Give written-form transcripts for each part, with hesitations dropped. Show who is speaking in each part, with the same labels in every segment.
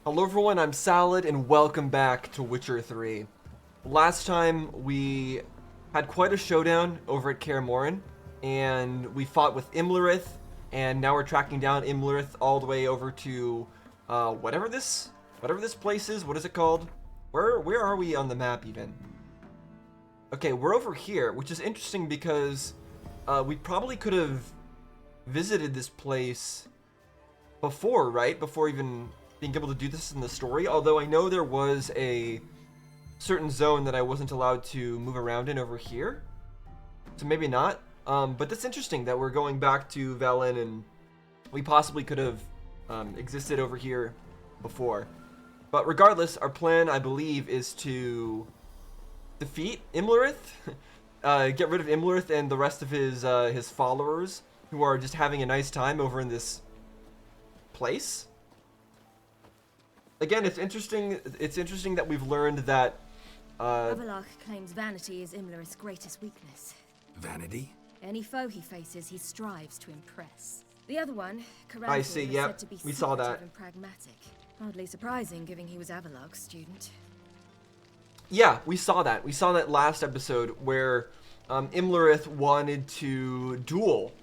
Speaker 1: Hello everyone, I'm Salad, and welcome back to Witcher 3. Last time we had quite a showdown over at Kaer Morhen, and we fought with Imlerith, and now we're tracking down Imlerith all the way over to whatever this place is. What is it called? Where are we on the map even? Okay, we're over here, which is interesting because we probably could have visited this place before, right? Before even being able to do this in the story, although I know there was a certain zone that I wasn't allowed to move around in over here, so maybe not. But that's interesting that we're going back to Valen, and we possibly could have existed over here before. But regardless, our plan, I believe, is to defeat Imlerith, get rid of Imlerith and the rest of his followers, who are just having a nice time over in this place. Again, it's interesting. It's interesting that we've learned that.
Speaker 2: Avallac'h claims vanity is Imlerith's greatest weakness.
Speaker 3: Vanity?
Speaker 2: Any foe he faces, he strives to impress. The other one, Caranthor,
Speaker 1: I see.
Speaker 2: is
Speaker 1: Yep,
Speaker 2: said to be
Speaker 1: we saw that.
Speaker 2: secretive and pragmatic. Hardly surprising, given he was Avallac'h's student.
Speaker 1: Yeah, we saw that. We saw that last episode where Imlerith wanted to duel,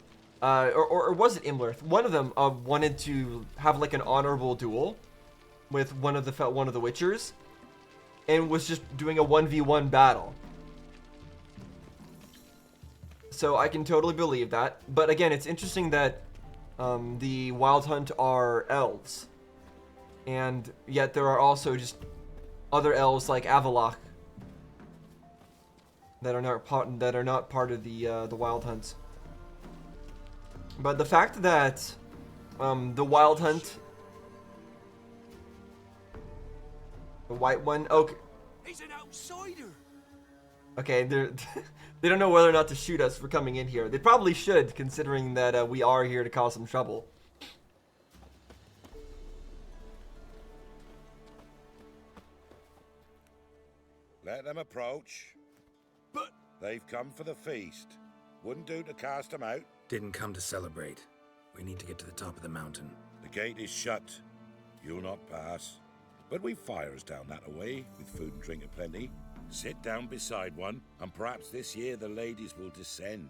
Speaker 1: or was it Imlerith? One of them wanted to have like an honorable duel with one of the Witchers, and was just doing a 1v1 battle. So I can totally believe that. But again, it's interesting that the Wild Hunt are elves, and yet there are also just other elves like Avallac'h that are not part of the Wild Hunts. But the fact that the Wild Hunt, the white one, okay.
Speaker 3: He's an outsider.
Speaker 1: Okay, they don't know whether or not to shoot us for coming in here. They probably should, considering that we are here to cause some trouble.
Speaker 4: Let them approach.
Speaker 3: But
Speaker 4: They've come for the feast. Wouldn't do to cast them out.
Speaker 3: didn't come to celebrate. We need to get to the top of the mountain.
Speaker 4: The gate is shut. You'll not pass. But we've fires down that away, with food and drink aplenty. Sit down beside one, and perhaps this year the ladies will descend.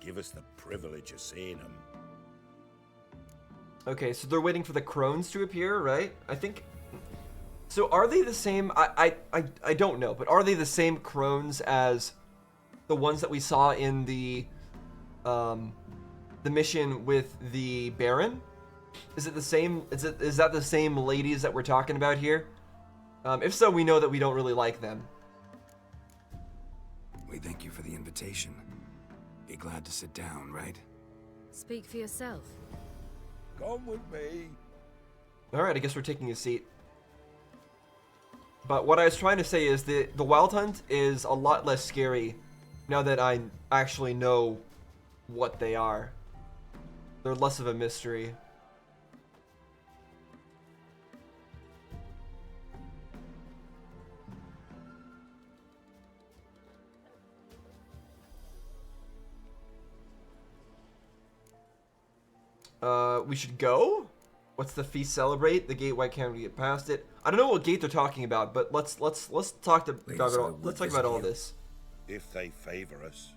Speaker 4: Give us the privilege of seeing them.
Speaker 1: Okay, so they're waiting for the crones to appear, right? I think. So are they the same? I don't know, but are they the same crones as the ones that we saw in the mission with the Baron? Is it the same? Is that the same ladies that we're talking about here? If so, we know that we don't really like them.
Speaker 3: We thank you for the invitation. Be glad to sit down, right?
Speaker 2: Speak for yourself.
Speaker 4: Come with me.
Speaker 1: All right, I guess we're taking a seat. But what I was trying to say is that the Wild Hunt is a lot less scary now that I actually know what they are. They're less of a mystery. We should go? What's the feast celebrate? The gate, why can't we get past it? I don't know what gate they're talking about, but let's talk about all this.
Speaker 4: If they favor us.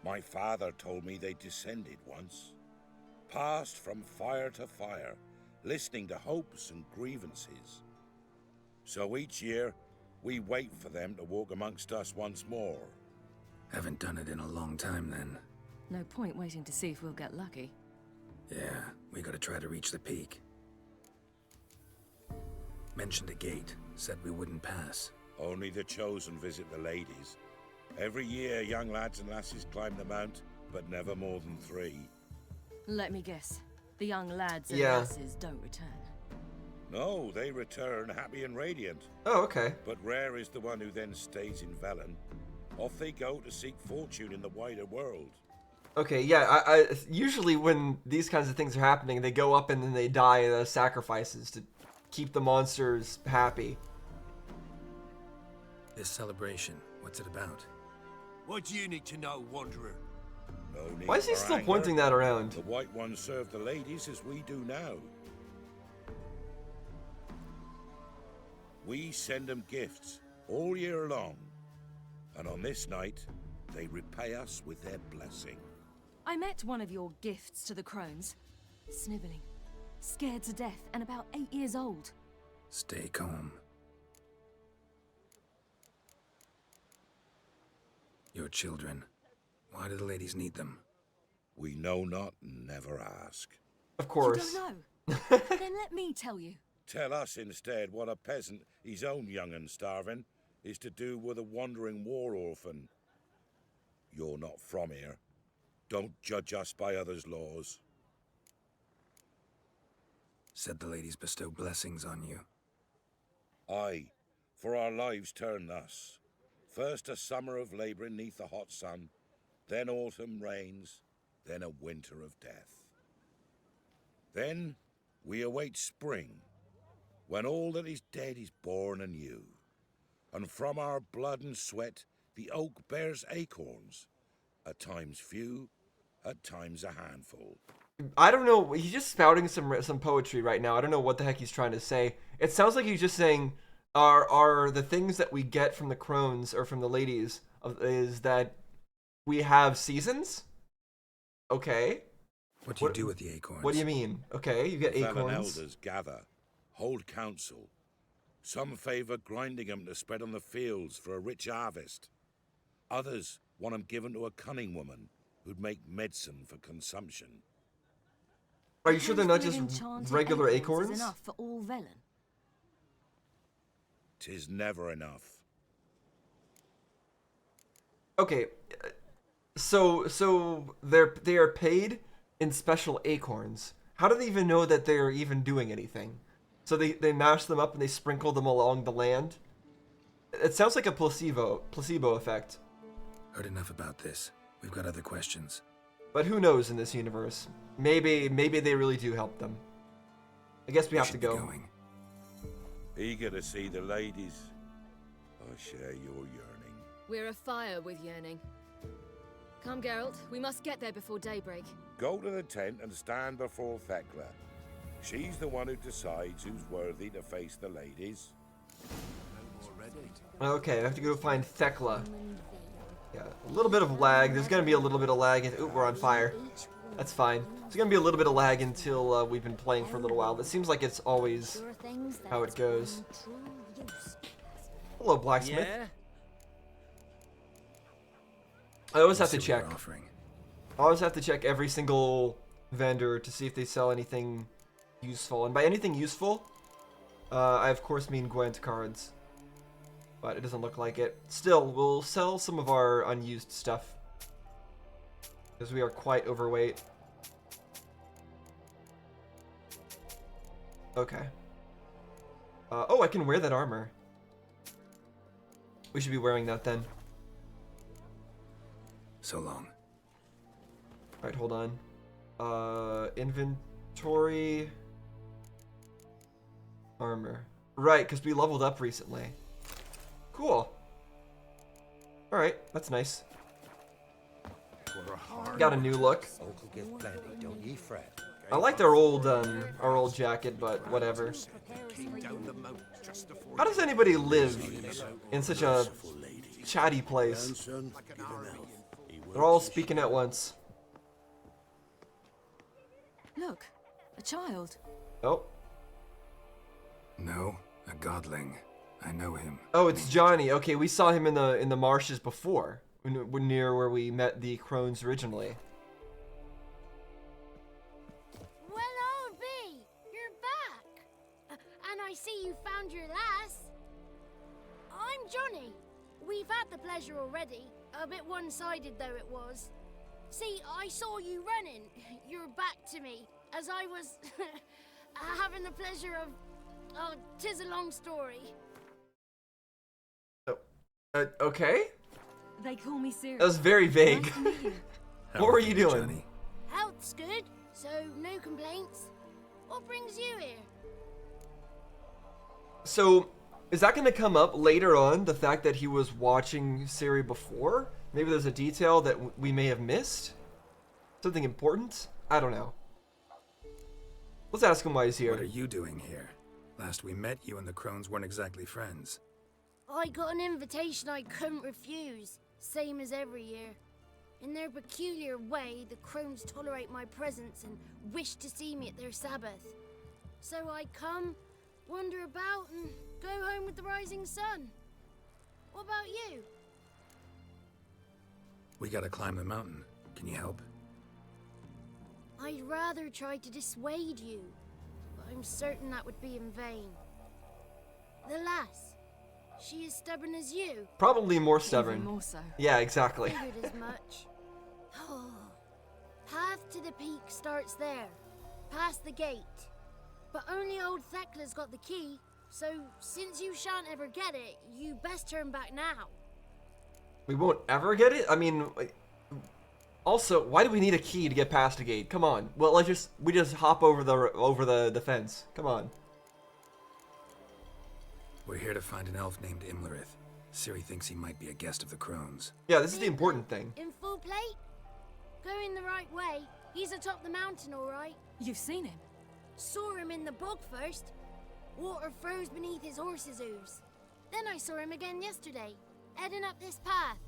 Speaker 4: My father told me they descended once. Passed from fire to fire, listening to hopes and grievances. So each year, we wait for them to walk amongst us once more.
Speaker 3: Haven't done it in a long time then.
Speaker 2: No point waiting to see if we'll get lucky.
Speaker 3: Yeah, we gotta try to reach the peak. Mentioned a gate, said we wouldn't pass.
Speaker 4: Only the chosen visit the ladies. Every year, young lads and lasses climb the mount, but never more than 3.
Speaker 2: Let me guess. The young lads and
Speaker 1: Yeah.
Speaker 2: lasses don't return.
Speaker 4: No, they return happy and radiant.
Speaker 1: Oh, okay.
Speaker 4: But rare is the one who then stays in Velen. Off they go to seek fortune in the wider world.
Speaker 1: Okay, yeah, I usually when these kinds of things are happening, they go up and then they die as sacrifices to keep the monsters happy.
Speaker 3: This celebration, what's it about?
Speaker 5: What do you need to know, Wanderer?
Speaker 4: No need
Speaker 1: Why is he
Speaker 4: for
Speaker 1: still
Speaker 4: anger.
Speaker 1: pointing that around?
Speaker 4: The white ones serve the ladies as we do now. We send them gifts all year long. And on this night, they repay us with their blessing.
Speaker 2: I met one of your gifts to the crones. Sniveling, scared to death, and about 8 years old.
Speaker 3: Stay calm. Your children. Why do the ladies need them?
Speaker 4: We know not and never ask.
Speaker 1: Of course.
Speaker 2: You don't know? Then let me tell you.
Speaker 4: Tell us instead what a peasant, his own young and starving, is to do with a wandering war orphan. You're not from here. Don't judge us by others' laws.
Speaker 3: Said the ladies bestow blessings on you.
Speaker 4: Aye, for our lives turn thus. First a summer of labouring neath the hot sun, then autumn rains, then a winter of death. Then we await spring, when all that is dead is born anew. And from our blood and sweat the oak bears acorns, at times few, at times a handful.
Speaker 1: I don't know. He's just spouting some poetry right now. I don't know what the heck he's trying to say. It sounds like he's just saying, are the things that we get from the crones or from the ladies is that we have seasons? Okay.
Speaker 3: What do you do with the acorns?
Speaker 1: What do you mean? Okay, you get
Speaker 4: The felon
Speaker 1: acorns.
Speaker 4: elders gather, hold council. Some favour grinding them to spread on the fields for a rich harvest. Others want them given to a cunning woman who'd make medicine for consumption.
Speaker 1: Are you sure they're not just
Speaker 2: Enchanted
Speaker 1: regular
Speaker 2: Is
Speaker 1: acorns?
Speaker 2: enough for all Velen.
Speaker 4: 'Tis never enough.
Speaker 1: Okay, so they are paid in special acorns. How do they even know that they're even doing anything? So they mash them up and they sprinkle them along the land. It sounds like a placebo effect.
Speaker 3: Heard enough about this. We've got other questions.
Speaker 1: But who knows in this universe? Maybe they really do help them. I guess we have to
Speaker 3: should be
Speaker 1: go.
Speaker 3: going.
Speaker 4: Eager to see the ladies. I share your yearning.
Speaker 2: We're afire with yearning. Come, Geralt. We must get there before daybreak.
Speaker 4: Go to the tent and stand before Thekla. She's the one who decides who's worthy to face the ladies.
Speaker 1: Okay, I have to go find Thekla. Yeah, a little bit of lag. There's gonna be a little bit of lag. Ooh, we're on fire. That's fine. There's gonna be a little bit of lag until we've been playing for a little while. That seems like it's always how it goes. Hello, blacksmith.
Speaker 5: Yeah?
Speaker 1: I always have
Speaker 3: See
Speaker 1: to
Speaker 3: what
Speaker 1: check.
Speaker 3: you're offering.
Speaker 1: I always have to check every single vendor to see if they sell anything useful. And by anything useful, I of course mean Gwent cards. But it doesn't look like it. Still, we'll sell some of our unused stuff. Because we are quite overweight. Okay. Oh, I can wear that armor. We should be wearing that then.
Speaker 3: So long.
Speaker 1: Alright, hold on. Inventory. Armor. Right, because we leveled up recently. Cool. Alright, that's nice. Got a new look.
Speaker 5: Uncle give plenty, don't ye fret.
Speaker 1: I liked our old jacket, but whatever.
Speaker 5: Came down the moat just afore
Speaker 1: How does anybody live in such a chatty place? They're all speaking at once.
Speaker 2: Look, a child.
Speaker 1: Oh.
Speaker 3: No, a godling. I know him.
Speaker 1: Oh, it's Johnny. Okay, we saw him in the marshes before, near where we met the crones originally.
Speaker 6: Well, old B, you're back. And I see you found your lass. I'm Johnny. We've had the pleasure already, a bit one-sided though it was. See, I saw you running, your back to me, as I was having the pleasure of... Oh, 'tis a long story.
Speaker 1: Okay?
Speaker 2: They call me Siri.
Speaker 1: That was very vague.
Speaker 2: Nice to meet you.
Speaker 1: What were you doing?
Speaker 3: Johnny?
Speaker 6: Health's good, so no complaints. What brings you here?
Speaker 1: So, is that going to come up later on, the fact that he was watching Siri before? Maybe there's a detail that we may have missed? Something important? I don't know. Let's ask him why he's here.
Speaker 3: What are you doing here? Last we met, you and the crones weren't exactly friends.
Speaker 6: I got an invitation I couldn't refuse, same as every year. In their peculiar way, the crones tolerate my presence and wish to see me at their Sabbath. So I come, wander about, and go home with the rising sun. What about you?
Speaker 3: We gotta climb the mountain. Can you help?
Speaker 6: I'd rather try to dissuade you, but I'm certain that would be in vain. The lass, she is stubborn as you.
Speaker 1: Probably more stubborn.
Speaker 2: Even more so.
Speaker 1: Yeah, exactly.
Speaker 6: Figured as much. Path to the peak starts there, past the gate. But only old Thecla's got the key, so since you shan't ever get it, you best turn back now.
Speaker 1: We won't ever get it? I mean, also, why do we need a key to get past a gate? Come on. Well, we just hop over the fence. Come on.
Speaker 3: We're here to find an elf named Imlerith. Ciri thinks he might be a guest of the crones.
Speaker 1: Yeah, this is the important thing.
Speaker 6: In full plate? Going the right way. He's atop the mountain, all right.
Speaker 2: You've seen him?
Speaker 6: Saw him in the bog first. Water froze beneath his horse's hooves. Then I saw him again yesterday, heading up this path.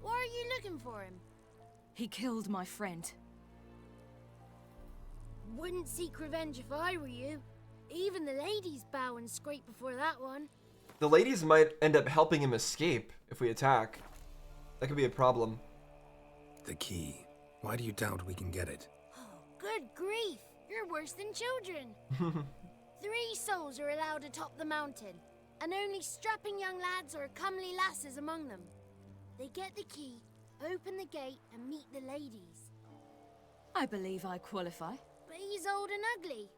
Speaker 6: Why are you looking for him?
Speaker 2: He killed my friend.
Speaker 6: Wouldn't seek revenge if I were you. Even the ladies bow and scrape before that one.
Speaker 1: The ladies might end up helping him escape if we attack. That could be a problem.
Speaker 3: The key. Why do you doubt we can get it?
Speaker 6: Good grief, you're worse than children. 3 souls are allowed atop the mountain, and only strapping young lads or comely lasses among them. They get the key, open the gate, and meet the ladies.
Speaker 2: I believe I qualify.
Speaker 6: But he's old and ugly.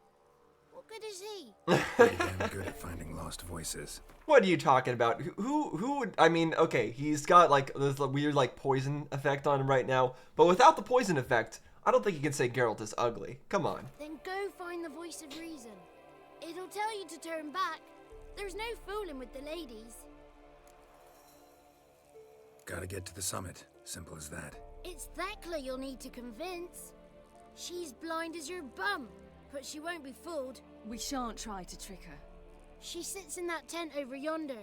Speaker 6: What good is he?
Speaker 3: Pretty damn good at finding lost voices.
Speaker 1: What are you talking about? Who would, I mean, okay, he's got like this weird like poison effect on him right now, but without the poison effect, I don't think you can say Geralt is ugly. Come on.
Speaker 6: Then go find the voice of reason. It'll tell you to turn back. There's no fooling with the ladies.
Speaker 3: Gotta get to the summit. Simple as that.
Speaker 6: It's Thecla you'll need to convince. She's blind as your bum, but she won't be fooled.
Speaker 2: We shan't try to trick her.
Speaker 6: She sits in that tent over yonder.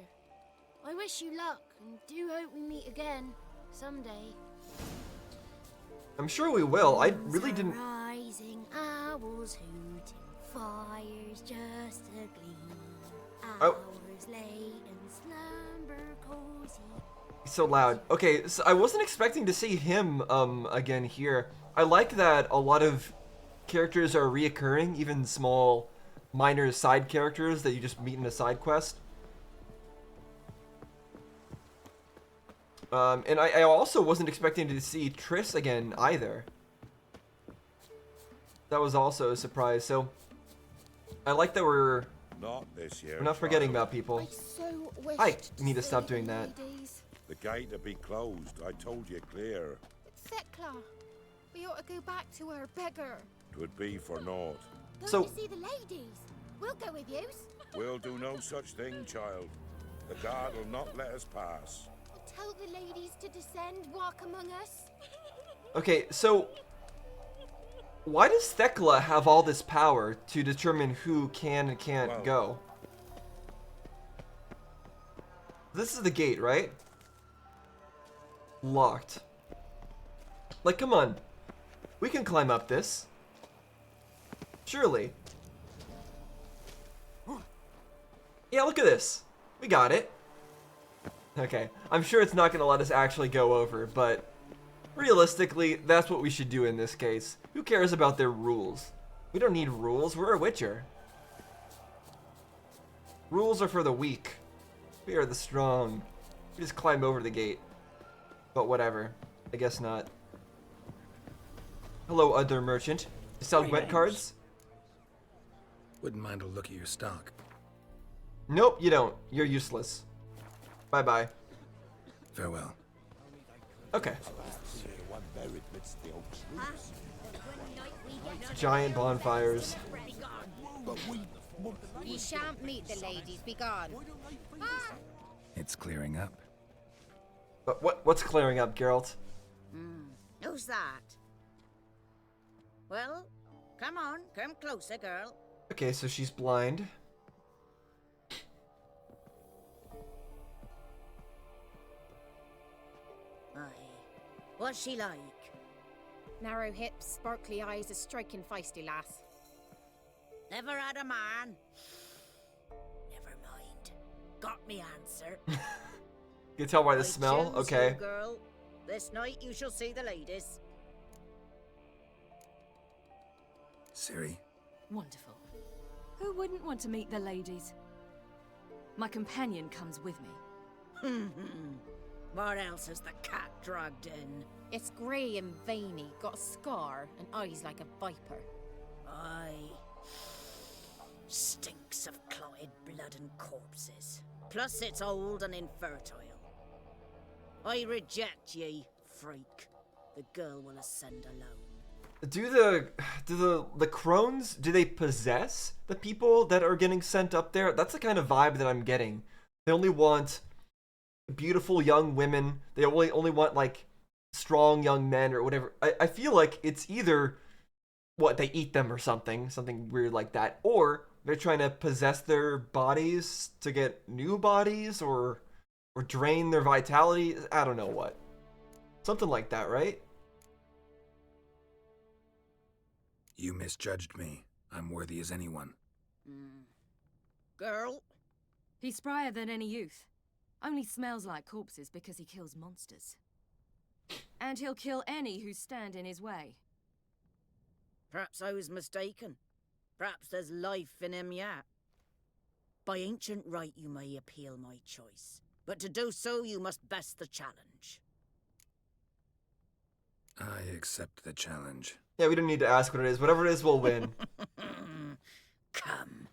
Speaker 6: I wish you luck, and do hope we meet again, someday.
Speaker 1: I'm sure we will. I really didn't.
Speaker 6: Rising, owls hooting, fires just agleam.
Speaker 1: Oh.
Speaker 6: Hours late and slumber cozy.
Speaker 1: So loud. Okay, so I wasn't expecting to see him again here. I like that a lot of characters are reoccurring, even small minor side characters that you just meet in a side quest. And I also wasn't expecting to see Triss again either. That was also a surprise. So I like that we're
Speaker 4: Not this year.
Speaker 1: not forgetting
Speaker 4: child.
Speaker 1: about people.
Speaker 6: I so wish
Speaker 1: I need to stop doing that.
Speaker 4: The gate will be closed. I told you clear.
Speaker 7: Thecla, we ought to go back to her beggar.
Speaker 4: 'Twould be for naught.
Speaker 7: Go
Speaker 1: So-
Speaker 7: to see the ladies. We'll go with you.
Speaker 4: We'll do no such thing, child. The guard will not let us pass.
Speaker 7: Tell the ladies to descend, walk among us.
Speaker 1: Okay, so why does Thecla have all this power to determine who can and can't
Speaker 4: Well-
Speaker 1: go? This is the gate, right? Locked. Like, come on. We can climb up this. Surely. Yeah, look at this. We got it. Okay, I'm sure it's not going to let us actually go over, but realistically, that's what we should do in this case. Who cares about their rules? We don't need rules, we're a Witcher. Rules are for the weak. We are the strong. We just climb over the gate. But whatever. I guess not. Hello, other merchant. You sell wet cards?
Speaker 3: Wouldn't mind a look at your stock.
Speaker 1: Nope, you don't. You're useless. Bye-bye.
Speaker 3: Farewell.
Speaker 1: Okay. Giant bonfires.
Speaker 8: Ye shan't meet the ladies, be gone.
Speaker 3: It's clearing up.
Speaker 1: But what's clearing up, Geralt?
Speaker 8: Who's that? Well, come on, come closer, girl.
Speaker 1: Okay, so she's blind.
Speaker 8: What's she like?
Speaker 7: Narrow hips, sparkly eyes, a striking feisty lass.
Speaker 8: Never had a man. Never mind. Got me answer.
Speaker 1: You can tell by the
Speaker 8: I
Speaker 1: smell.
Speaker 8: choose
Speaker 1: Okay.
Speaker 8: you, girl. This night you shall see the ladies.
Speaker 3: Ciri,
Speaker 2: Wonderful. Who wouldn't want to meet the ladies? My companion comes with me.
Speaker 8: What else has the cat dragged in?
Speaker 7: It's grey and veiny, got a scar, and eyes like a viper.
Speaker 8: Aye. Stinks of clotted blood and corpses. Plus it's old and infertile. I reject ye, freak. The girl will ascend alone.
Speaker 1: Do the crones, do they possess the people that are getting sent up there? That's the kind of vibe that I'm getting. They only want beautiful young women. They only want like strong young men or whatever. I feel like it's either what they eat them or something weird like that, or they're trying to possess their bodies to get new bodies or drain their vitality. I don't know what. Something like that, right?
Speaker 3: you misjudged me. I'm worthy as anyone.
Speaker 8: Girl?
Speaker 2: He's sprier than any youth. Only smells like corpses because he kills monsters. And he'll kill any who stand in his way.
Speaker 8: Perhaps I was mistaken. Perhaps there's life in him yet. By ancient right you may appeal my choice, but to do so you must best the challenge.
Speaker 3: I accept the challenge.
Speaker 1: Yeah, we don't need to ask what it is. Whatever it is, we'll win.
Speaker 8: Come.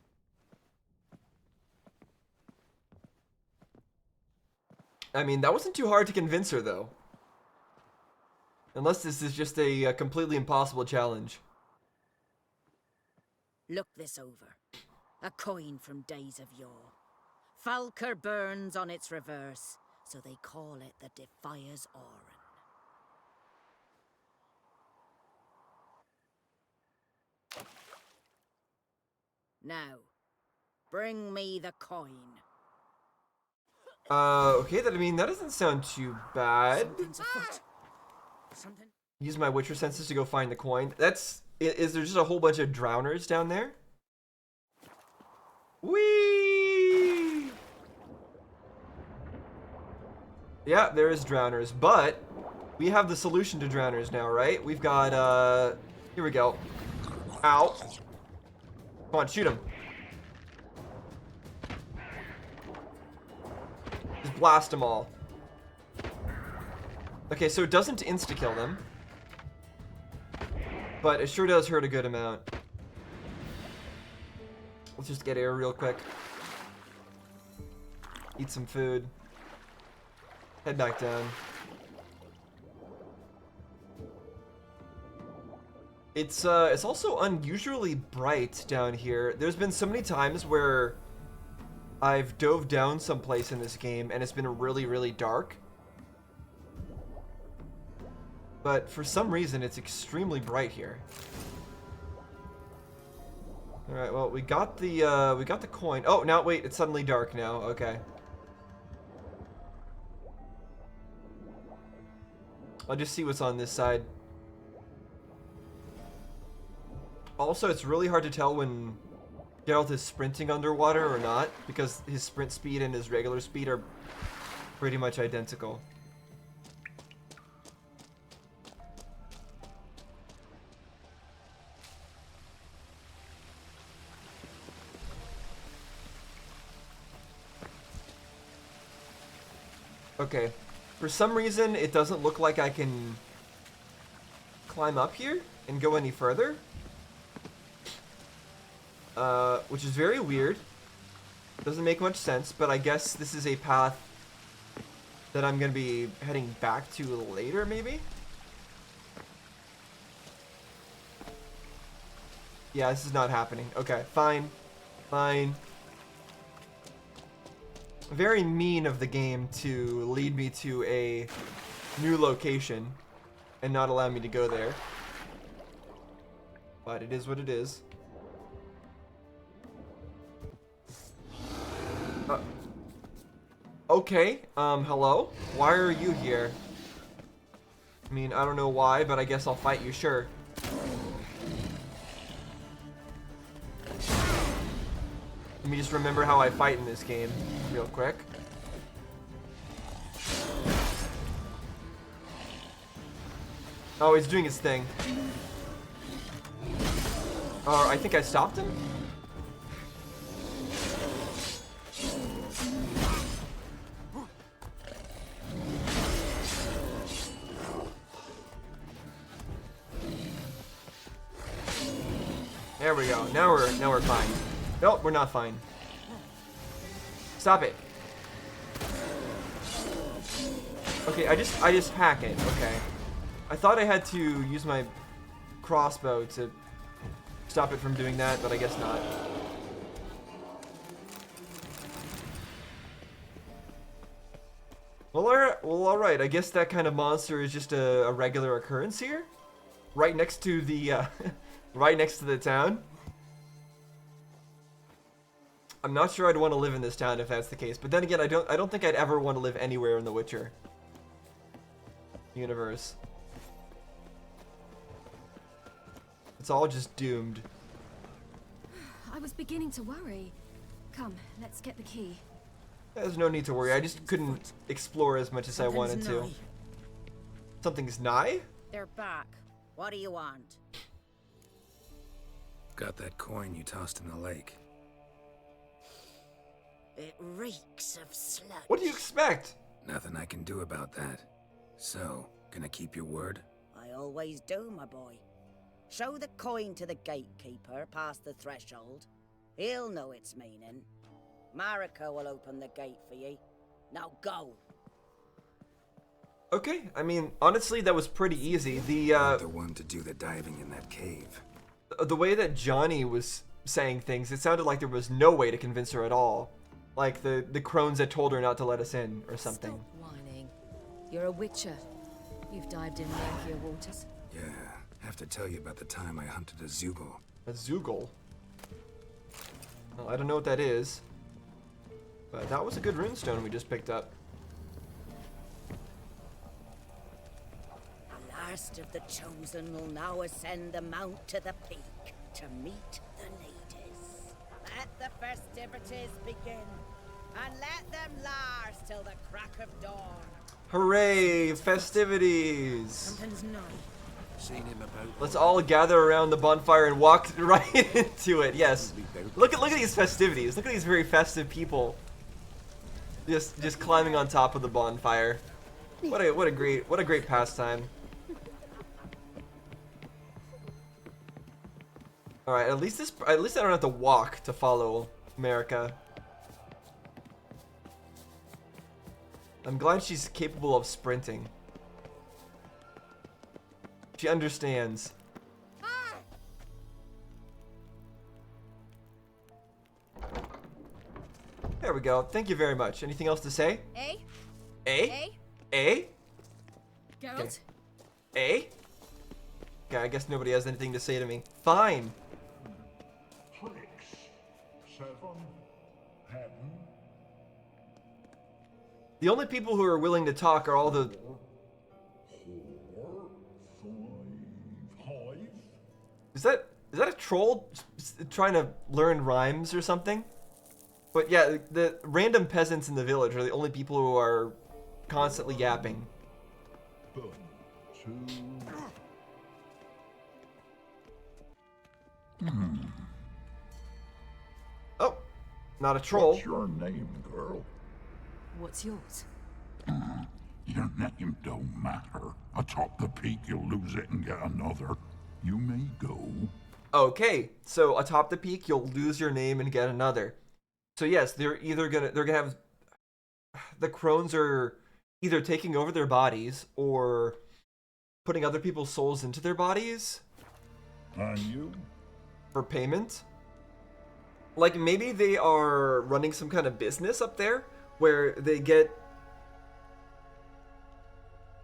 Speaker 1: I mean, that wasn't too hard to convince her, though. Unless this is just a completely impossible challenge.
Speaker 8: Look this over. A coin from days of yore. Falker burns on its reverse, so they call it the Defier's Oran. Now, bring me the coin.
Speaker 1: Okay, that doesn't sound too bad.
Speaker 8: Something's afoot. Something.
Speaker 1: Use my Witcher senses to go find the coin. Is there just a whole bunch of drowners down there? Whee! Yeah, there is drowners, but we have the solution to drowners now, right? We've got, here we go. Ow. Come on, shoot him. Just blast them all. Okay, so it doesn't insta-kill them. But it sure does hurt a good amount. Let's just get air real quick. Eat some food. Head back down. It's also unusually bright down here. There's been so many times where I've dove down someplace in this game and it's been really, really dark. But for some reason, it's extremely bright here. All right, well, we got the coin. Oh, now wait, it's suddenly dark now. Okay. I'll just see what's on this side. Also, it's really hard to tell when Geralt is sprinting underwater or not, because his sprint speed and his regular speed are pretty much identical. Okay, for some reason it doesn't look like I can climb up here and go any further. Which is very weird. Doesn't make much sense, but I guess this is a path that I'm gonna be heading back to later, maybe? Yeah, this is not happening. Okay, fine. Fine. Very mean of the game to lead me to a new location and not allow me to go there. But it is what it is. Okay, hello? Why are you here? I mean, I don't know why, but I guess I'll fight you, sure. Let me just remember how I fight in this game real quick. Oh, he's doing his thing. Oh, I think I stopped him? There we go. Now we're fine. Nope, we're not fine. Stop it. Okay, I just hack it. Okay. I thought I had to use my crossbow to stop it from doing that, but I guess not. Well, alright. I guess that kind of monster is just a regular occurrence here, right next to the right next to the town. I'm not sure I'd want to live in this town if that's the case, but then again, I don't think I'd ever want to live anywhere in the Witcher universe. It's all just doomed.
Speaker 2: I was beginning to worry. Come, let's get the key.
Speaker 1: There's no need to worry. I just couldn't explore as much as I wanted to.
Speaker 8: nigh.
Speaker 1: Something's nigh?
Speaker 8: They're back. What do you want?
Speaker 3: Got that coin you tossed in the lake.
Speaker 8: It reeks of sludge.
Speaker 1: What do you expect?
Speaker 3: Nothing I can do about that. So, gonna keep your word?
Speaker 8: I always do, my boy. Show the coin to the gatekeeper past the threshold. He'll know its meaning. Marika will open the gate for ye. Now go.
Speaker 1: Okay, I mean, honestly, that was pretty easy.
Speaker 3: The one to do the diving in that cave.
Speaker 1: The way that Johnny was saying things, it sounded like there was no way to convince her at all. Like the crones had told her not to let us in or something.
Speaker 2: Stop whining. You're a witcher. You've dived in murkier waters.
Speaker 3: Yeah, have to tell you about the time I hunted a Zugel.
Speaker 1: A Zugel? Well, I don't know what that is. But that was a good runestone we just picked up.
Speaker 8: The last of the chosen will now ascend the mount to the peak to meet the ladies. Let the festivities begin, and let them last till the crack of dawn.
Speaker 1: Hooray! Festivities!
Speaker 8: Something's nigh.
Speaker 5: Seen him about.
Speaker 1: Let's all gather around the bonfire and walk right into it. Yes. Look at these festivities. Look at these very festive people. Just climbing on top of the bonfire. What a great pastime. All right, at least I don't have to walk to follow Marika. I'm glad she's capable of sprinting. She understands. There we go. Thank you very much. Anything else to say?
Speaker 2: Eh?
Speaker 1: Eh? Eh?
Speaker 2: Geralt?
Speaker 1: Eh? Okay, I guess nobody has anything to say to me. Fine.
Speaker 9: 6, 7, heaven,
Speaker 1: The only people who are willing to talk are all the...
Speaker 9: 4, 5, 5.
Speaker 1: Is that a troll trying to learn rhymes or something? But yeah, the random peasants in the village are the only people who are constantly yapping.
Speaker 9: 2.
Speaker 1: Oh, not a troll.
Speaker 9: What's your name, girl?
Speaker 2: What's yours?
Speaker 9: Your name don't matter. Atop the peak, you'll lose it and get another. You may go.
Speaker 1: Okay, so atop the peak, you'll lose your name and get another. So yes, they're gonna have, the crones are either taking over their bodies or putting other people's souls into their bodies
Speaker 9: And you?
Speaker 1: for payment. Like maybe they are running some kind of business up there where they get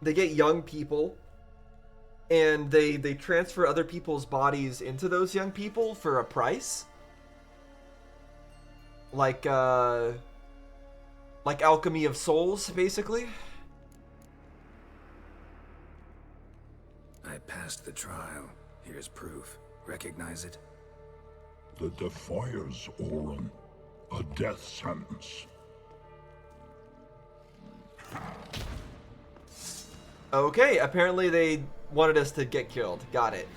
Speaker 1: young people and they transfer other people's bodies into those young people for a price. Like alchemy of souls, basically.
Speaker 3: I passed the trial. Here's proof. Recognize it?
Speaker 9: The Defiers, Orin. A death sentence.
Speaker 1: Okay, apparently they wanted us to get killed. Got it.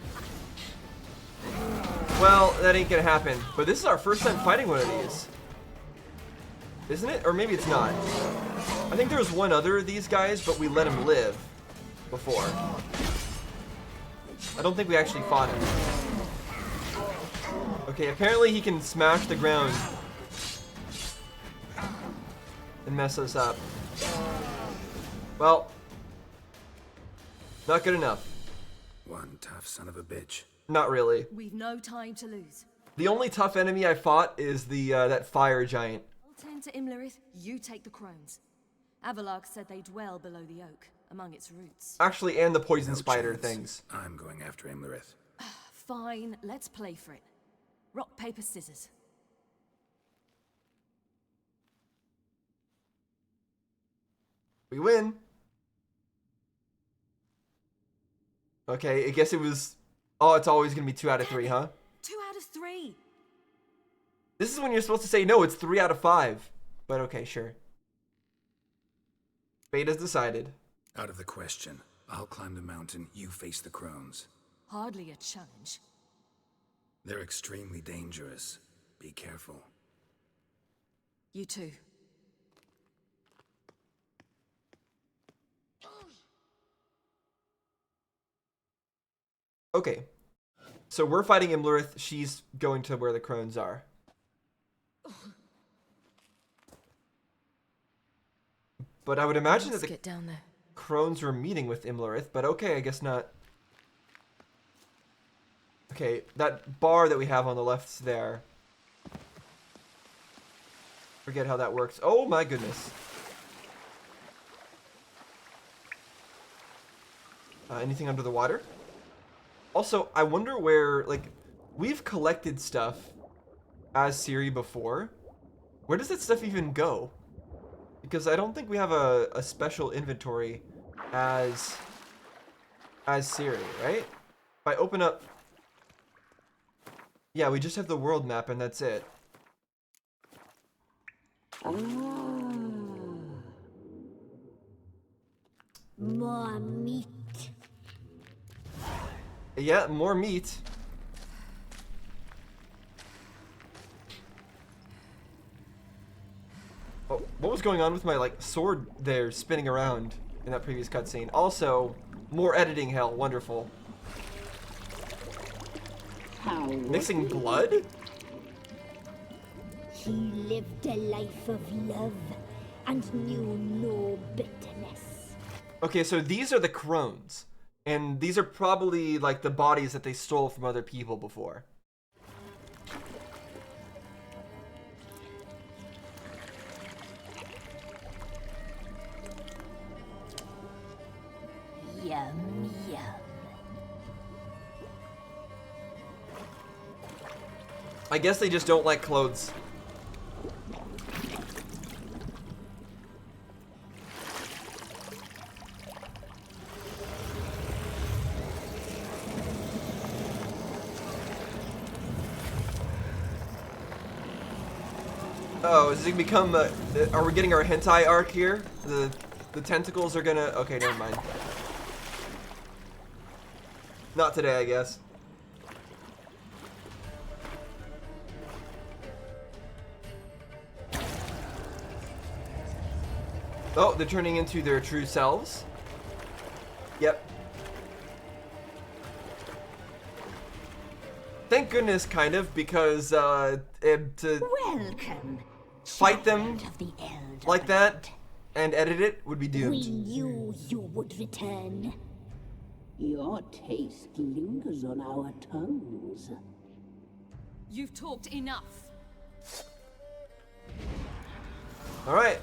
Speaker 1: Well, that ain't gonna happen. But this is our first time fighting one of these. Isn't it? Or maybe it's not. I think there was one other of these guys, but we let him live before. I don't think we actually fought him. Okay, apparently he can smash the ground and mess us up. Well, not good enough.
Speaker 3: One tough son of a bitch.
Speaker 1: Not really.
Speaker 2: We've no time to lose.
Speaker 1: The only tough enemy I fought is the that fire giant.
Speaker 2: I'll tend to Imlerith, you take the crones. Avalok said they dwell below the oak, among its roots.
Speaker 1: Actually, and the poison
Speaker 3: No
Speaker 1: spider
Speaker 3: chance.
Speaker 1: things.
Speaker 3: I'm going after Imlerith.
Speaker 2: Fine, let's play for it. Rock, paper, scissors.
Speaker 1: We win. Okay, I guess it was... Oh, it's always going to be 2 out of 3, huh?
Speaker 2: 2 out of 3.
Speaker 1: This is when you're supposed to say, no, it's 3 out of 5. But okay, sure. Fate has decided.
Speaker 3: Out of the question. I'll climb the mountain, you face the crones.
Speaker 2: Hardly a challenge.
Speaker 3: They're extremely dangerous. Be careful.
Speaker 2: You too.
Speaker 1: Okay. So we're fighting Imlerith. She's going to where the crones are. But I would imagine that
Speaker 2: Let's
Speaker 1: the
Speaker 2: get down there.
Speaker 1: crones were meeting with Imlerith, but okay, I guess not. Okay, that bar that we have on the left's there. Forget how that works. Oh my goodness. Anything under the water? Also, I wonder where, like, we've collected stuff as Ciri before. Where does that stuff even go? Because I don't think we have a special inventory as Ciri, right? If I open up... Yeah, we just have the world map and that's it.
Speaker 6: More meat.
Speaker 1: Yeah, more meat. Oh, what was going on with my, like, sword there spinning around in that previous cutscene? Also, more editing hell. Wonderful. Mixing blood?
Speaker 6: He lived a life of love and knew no bitterness.
Speaker 1: Okay, so these are the crones. And these are probably, like, the bodies that they stole from other people before.
Speaker 6: Yum, yum.
Speaker 1: I guess they just don't like clothes. Oh, is it gonna become are we getting our hentai arc here? The tentacles are gonna... Okay, never mind. Not today, I guess. Oh, they're turning into their true selves. Yep. Thank goodness, kind of, because to
Speaker 6: Welcome.
Speaker 1: fight them
Speaker 6: child of the Elder
Speaker 1: like that and edit it would be
Speaker 6: We
Speaker 1: doomed.
Speaker 6: knew you would return.
Speaker 10: Your taste lingers on our tongues.
Speaker 2: You've talked enough.
Speaker 1: All right.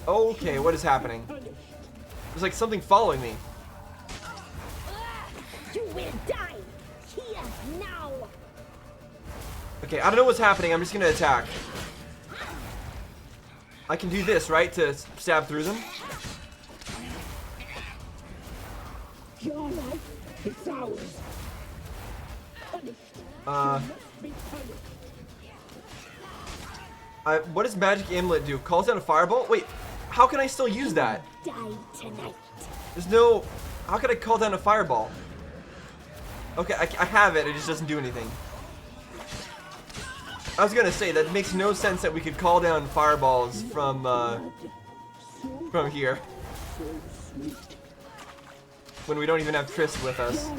Speaker 1: Okay, what is happening? There's like something following me.
Speaker 6: You will die here now.
Speaker 1: Okay, I don't know what's happening. I'm just gonna attack. I can do this, right, to stab through them?
Speaker 6: Your life
Speaker 10: It's ours.
Speaker 1: What does Magic Amulet do? Calls down a fireball? Wait, how can I still use that?
Speaker 6: Die tonight.
Speaker 1: There's no... How can I call down a fireball? Okay, I have it, it just doesn't do anything. I was gonna say, that makes no sense that we could call down fireballs from here. When we don't even have Trist with us.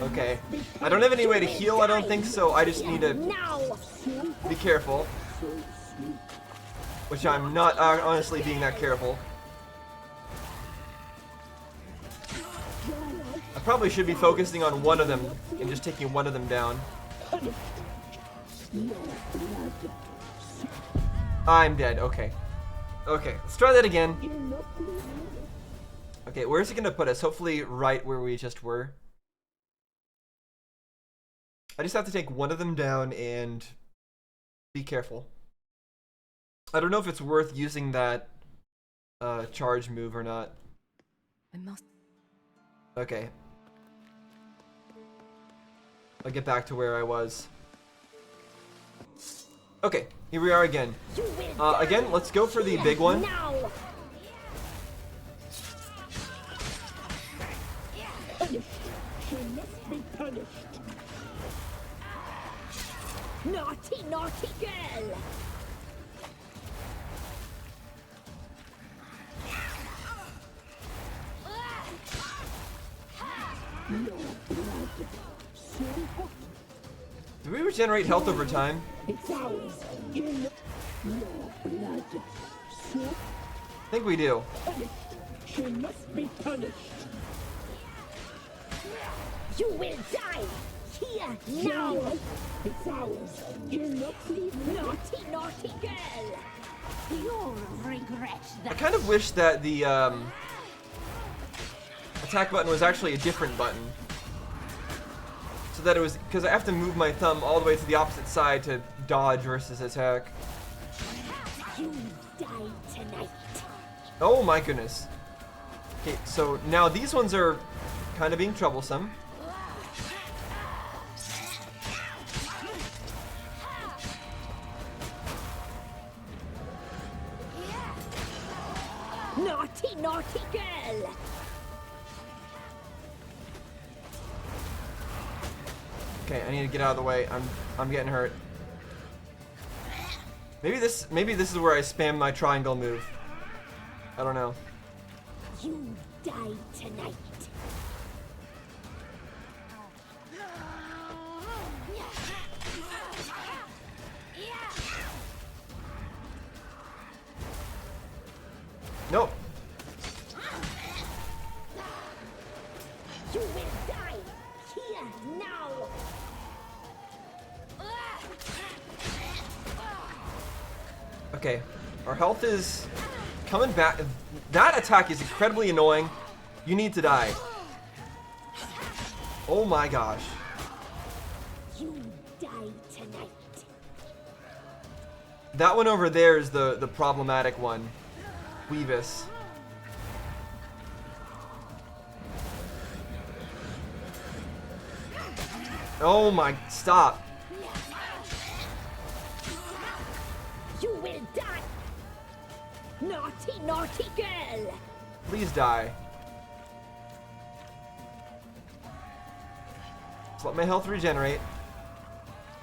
Speaker 1: Okay. I don't have any way to heal, I don't think, so I just need to be careful. Which I'm not honestly being that careful. I probably should be focusing on one of them and just taking one of them down. I'm dead, okay. Okay, let's try that again. Okay, where's it gonna put us? Hopefully right where we just were. I just have to take one of them down and be careful. I don't know if it's worth using that charge move or not.
Speaker 2: I must.
Speaker 1: Okay. I'll get back to where I was. Okay, here we are again. Again, let's go for the big one.
Speaker 6: Naughty, naughty girl!
Speaker 1: Do we regenerate health over time?
Speaker 10: It's ours. Your blood.
Speaker 1: I think we do.
Speaker 10: She must be punished.
Speaker 6: You will die! Here, now!
Speaker 10: It's ours. You're naughty,
Speaker 6: Naughty, naughty girl! You'll regret
Speaker 1: I
Speaker 6: that.
Speaker 1: kind of wish that the attack button was actually a different button. So that it was, because I have to move my thumb all the way to the opposite side to dodge versus attack.
Speaker 6: You die tonight.
Speaker 1: Oh my goodness. Okay, so now these ones are kind of being troublesome.
Speaker 6: Naughty, naughty girl!
Speaker 1: Okay, I need to get out of the way. I'm getting hurt. Maybe this is where I spam my triangle move. I don't know.
Speaker 6: You die tonight.
Speaker 1: Nope.
Speaker 6: You will die here now.
Speaker 1: Okay, our health is coming back. That attack is incredibly annoying. You need to die. Oh my gosh.
Speaker 6: You die tonight.
Speaker 1: That one over there is the problematic one. Weavis. Oh my, stop.
Speaker 6: You will die. Naughty, naughty girl.
Speaker 1: Please die. Just let my health regenerate.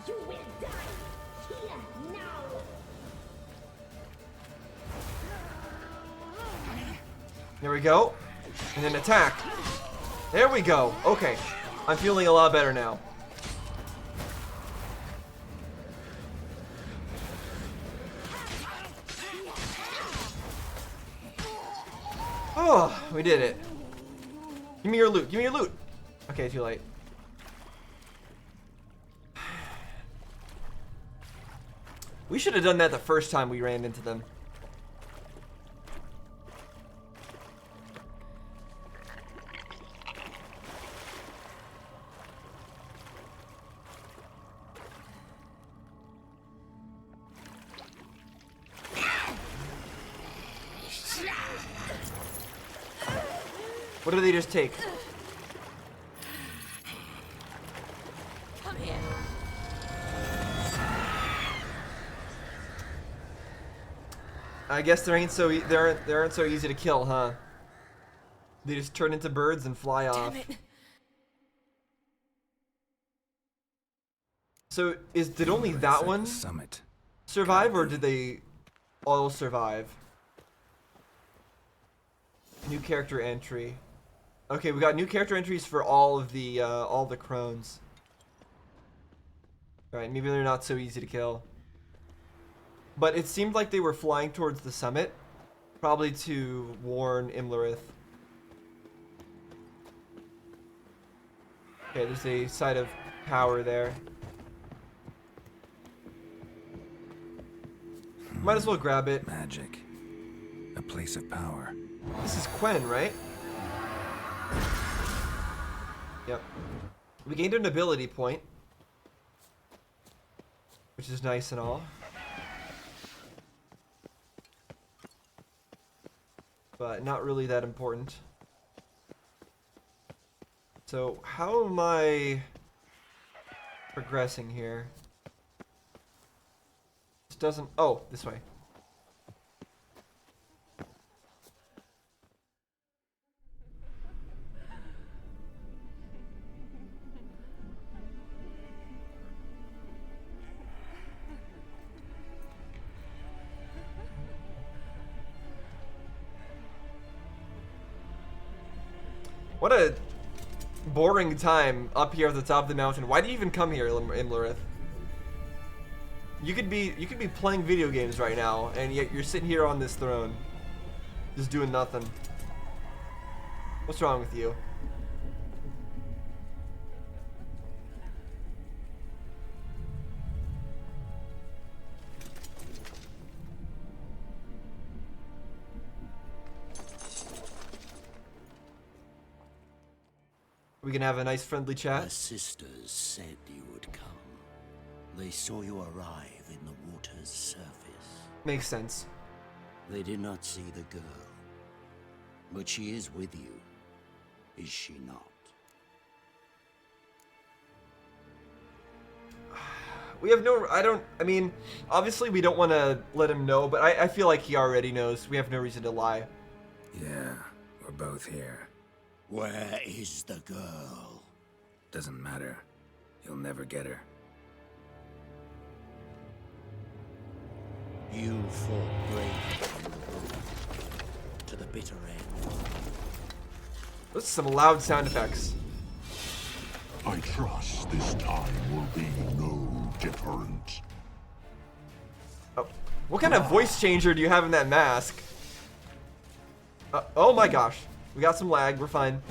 Speaker 6: You will die here now.
Speaker 1: There we go. And then attack. There we go. Okay. I'm feeling a lot better now. Oh, we did it. Give me your loot. Give me your loot. Okay, too late. We should have done that the first time we ran into them. What do they just take?
Speaker 2: Come here.
Speaker 1: I guess they aren't so easy to kill, huh? They just turn into birds and fly off.
Speaker 2: Damn it.
Speaker 1: So did only
Speaker 3: Imlerith's
Speaker 1: that
Speaker 3: at
Speaker 1: one
Speaker 3: the summit.
Speaker 1: survive, or did they all survive? New character entry. Okay, we got new character entries for all the crones. Alright, maybe they're not so easy to kill. But it seemed like they were flying towards the summit, probably to warn Imlerith. Okay, there's a site of power there. Might as well grab it.
Speaker 3: Magic. A place of power.
Speaker 1: This is Quen, right? Yep. We gained an ability point, which is nice and all. But not really that important. So, how am I progressing here? This doesn't... Oh, this way. What a boring time up here at the top of the mountain. Why do you even come here, Imlerith? You could be playing video games right now, and yet you're sitting here on this throne, just doing nothing. What's wrong with you? We can have a nice friendly chat.
Speaker 5: The sisters said you would come. They saw you arrive in the water's surface.
Speaker 1: Makes sense.
Speaker 5: They did not see the girl. But she is with you, is she not?
Speaker 1: We have no... I mean, obviously we don't want to let him know, but I feel like he already knows. We have no reason to lie.
Speaker 3: Yeah, we're both here.
Speaker 5: Where is the girl?
Speaker 3: Doesn't matter. You'll never get her.
Speaker 5: You fought bravely to the bitter end.
Speaker 1: Those are some loud sound effects.
Speaker 9: I trust this time will be no different.
Speaker 1: Oh, what kind of voice changer do you have in that mask? Oh my gosh. We got some lag. We're fine.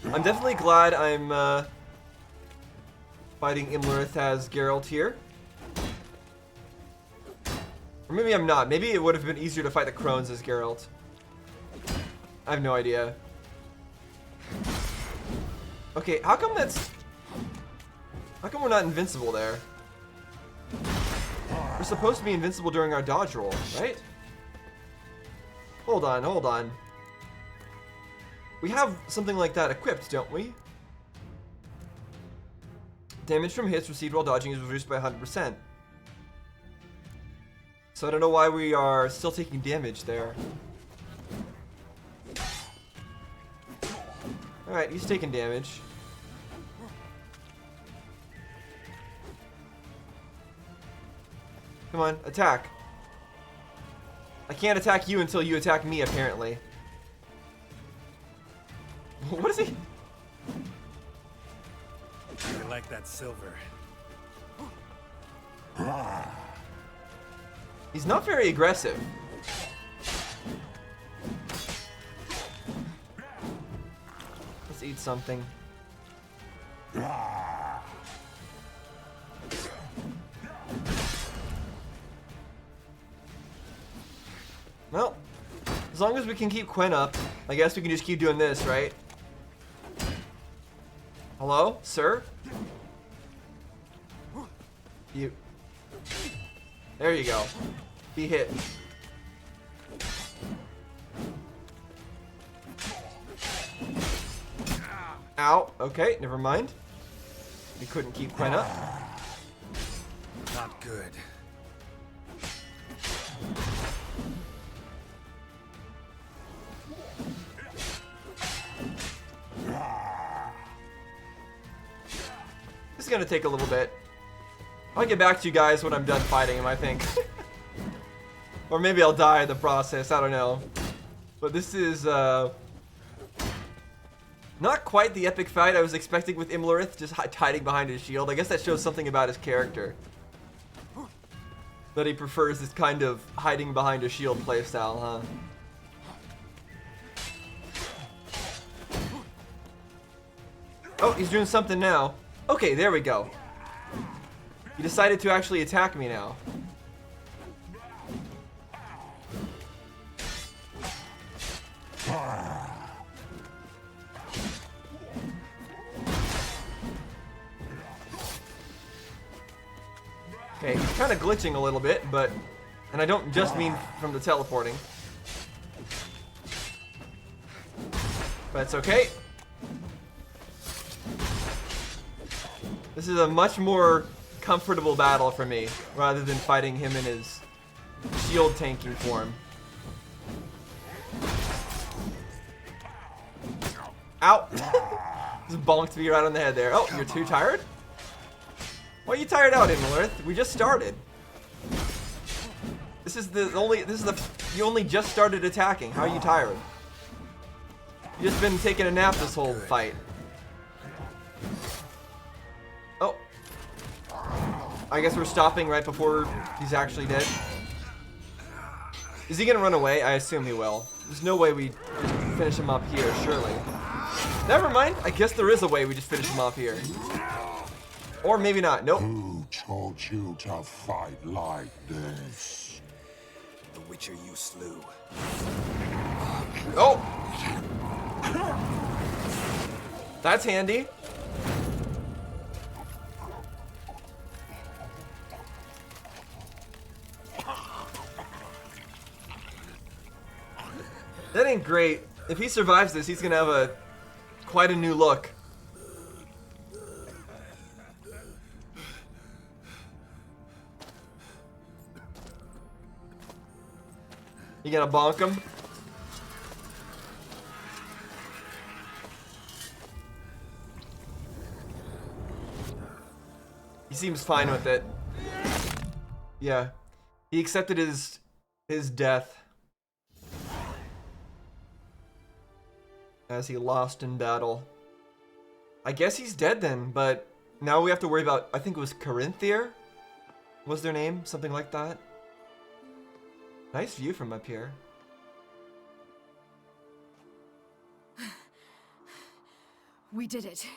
Speaker 1: I'm definitely glad I'm fighting Imlerith as Geralt here. Or maybe I'm not. Maybe it would have been easier to fight the Crones as Geralt. I have no idea. Okay, how come we're not invincible there? We're supposed to be invincible during our dodge roll, right? Hold on, hold on. We have something like that equipped, don't we? Damage from hits received while dodging is reduced by 100%. So I don't know why we are still taking damage there. Alright, he's taking damage. Come on, attack. I can't attack you until you attack me, apparently. What is he?
Speaker 3: I like that silver.
Speaker 1: He's not very aggressive. Let's eat something. Well, as long as we can keep Quen up, I guess we can just keep doing this, right? Hello, sir? You. There you go. Be hit. Ow. Okay, never mind. We couldn't keep Quen up.
Speaker 3: Not good.
Speaker 1: This is gonna take a little bit. I'll get back to you guys when I'm done fighting him, I think. Or maybe I'll die in the process, I don't know. But this is, not quite the epic fight I was expecting with Imlerith, just hiding behind his shield. I guess that shows something about his character. That he prefers this kind of hiding behind a shield playstyle, huh? Oh, he's doing something now. Okay, there we go. He decided to actually attack me now. Okay, he's kind of glitching a little bit, but... And I don't just mean from the teleporting. But it's okay. This is a much more comfortable battle for me, rather than fighting him in his shield tanking form. Ow! Just bonked me right on the head there. Oh, you're too tired? Why are you tired out, Imlerith? We just started. You only just started attacking. How are you tired? You just been taking a nap this whole fight. Oh. I guess we're stopping right before he's actually dead. Is he gonna run away? I assume he will. There's no way we just finish him up here, surely. Never mind. I guess there is a way we just finish him off here. Or maybe not. Nope.
Speaker 9: Who taught you to fight like this?
Speaker 3: The Witcher you slew.
Speaker 1: Oh! That's handy. That ain't great. If he survives this, he's gonna have quite a new look. You gonna bonk him? He seems fine with it. Yeah. He accepted his death. As he lost in battle. I guess he's dead then, but now we have to worry about, I think it was Corinthia? Was their name? Something like that? Nice view from up here.
Speaker 2: We did it.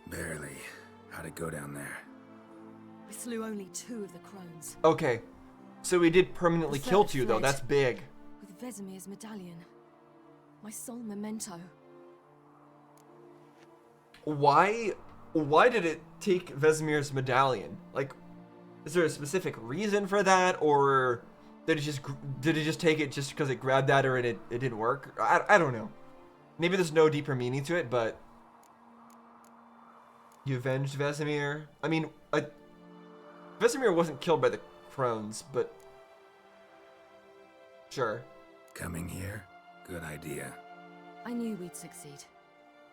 Speaker 3: Barely. How'd it go down there?
Speaker 2: We slew only 2 of the crones.
Speaker 1: Okay. So we did permanently
Speaker 2: The
Speaker 1: kill
Speaker 2: third
Speaker 1: 2 though,
Speaker 2: fled.
Speaker 1: that's big.
Speaker 2: With Vesemir's medallion. My sole memento.
Speaker 1: Why did it take Vesemir's medallion? Like, is there a specific reason for that, or did it just take it just because it grabbed that, or it didn't work? I don't know. Maybe there's no deeper meaning to it, but you avenged Vesemir. I mean, Vesemir wasn't killed by the crones, but sure.
Speaker 3: Coming here? Good idea.
Speaker 2: I knew we'd succeed.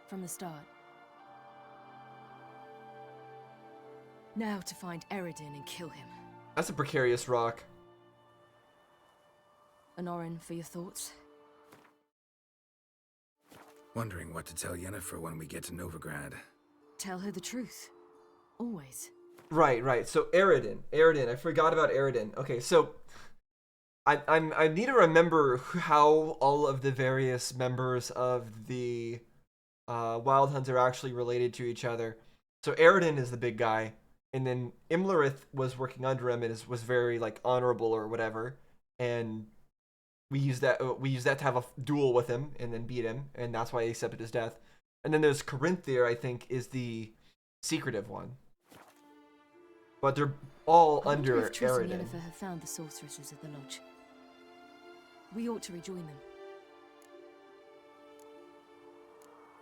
Speaker 2: From the start. Now to find Eredin and kill him.
Speaker 1: That's a precarious rock.
Speaker 2: Honorin, for your thoughts?
Speaker 3: Wondering what to tell Yennefer when we get to Novigrad.
Speaker 2: Tell her the truth. Always.
Speaker 1: Right. So Eredin, I forgot about Eredin. Okay, so I need to remember how all of the various members of the Wild Hunt are actually related to each other. So Eredin is the big guy, and then Imlerith was working under him and was very like honorable or whatever, and we used that to have a duel with him and then beat him, and that's why he accepted his death. And then there's Corinthia, I think, is the secretive one. But they're all under
Speaker 2: if Triss and
Speaker 1: Eredin.
Speaker 2: Yennefer have found the sorceresses at the lodge. We ought to rejoin them.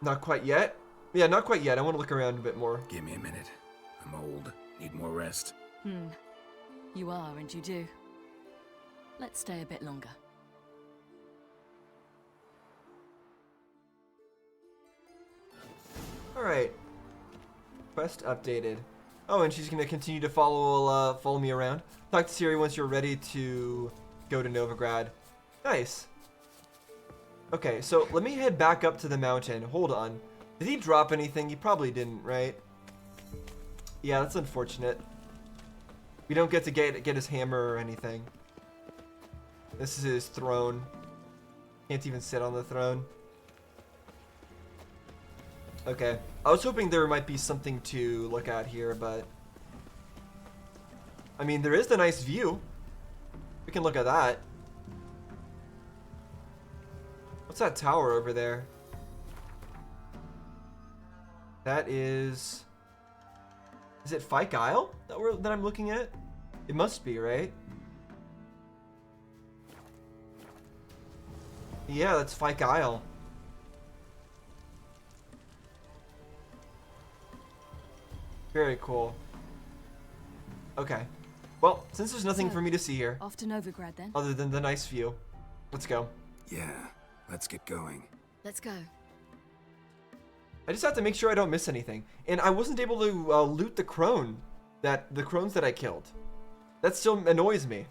Speaker 1: Not quite yet. Yeah, not quite yet. I want to look around a bit more.
Speaker 3: Give me a minute. I'm old. Need more rest.
Speaker 2: You are, and you do. Let's stay a bit longer.
Speaker 1: Alright. Quest updated. Oh, and she's going to continue to follow me around. Talk to Ciri once you're ready to go to Novigrad. Nice. Okay, so let me head back up to the mountain. Hold on. Did he drop anything? He probably didn't, right? Yeah, that's unfortunate. We don't get to get his hammer or anything. This is his throne. Can't even sit on the throne. Okay. I was hoping there might be something to look at here, but... I mean, there is the nice view. We can look at that. What's that tower over there? That is... Is it Fyke Isle that I'm looking at? It must be, right? Yeah, that's Fyke Isle. Very cool. Okay. Well, since there's nothing for me to see here,
Speaker 2: Off to Novigrad then.
Speaker 1: other than the nice view, let's go.
Speaker 3: Yeah, let's get going.
Speaker 2: Let's go.
Speaker 1: I just have to make sure I don't miss anything. And I wasn't able to loot the crone, the crones that I killed. That still annoys me.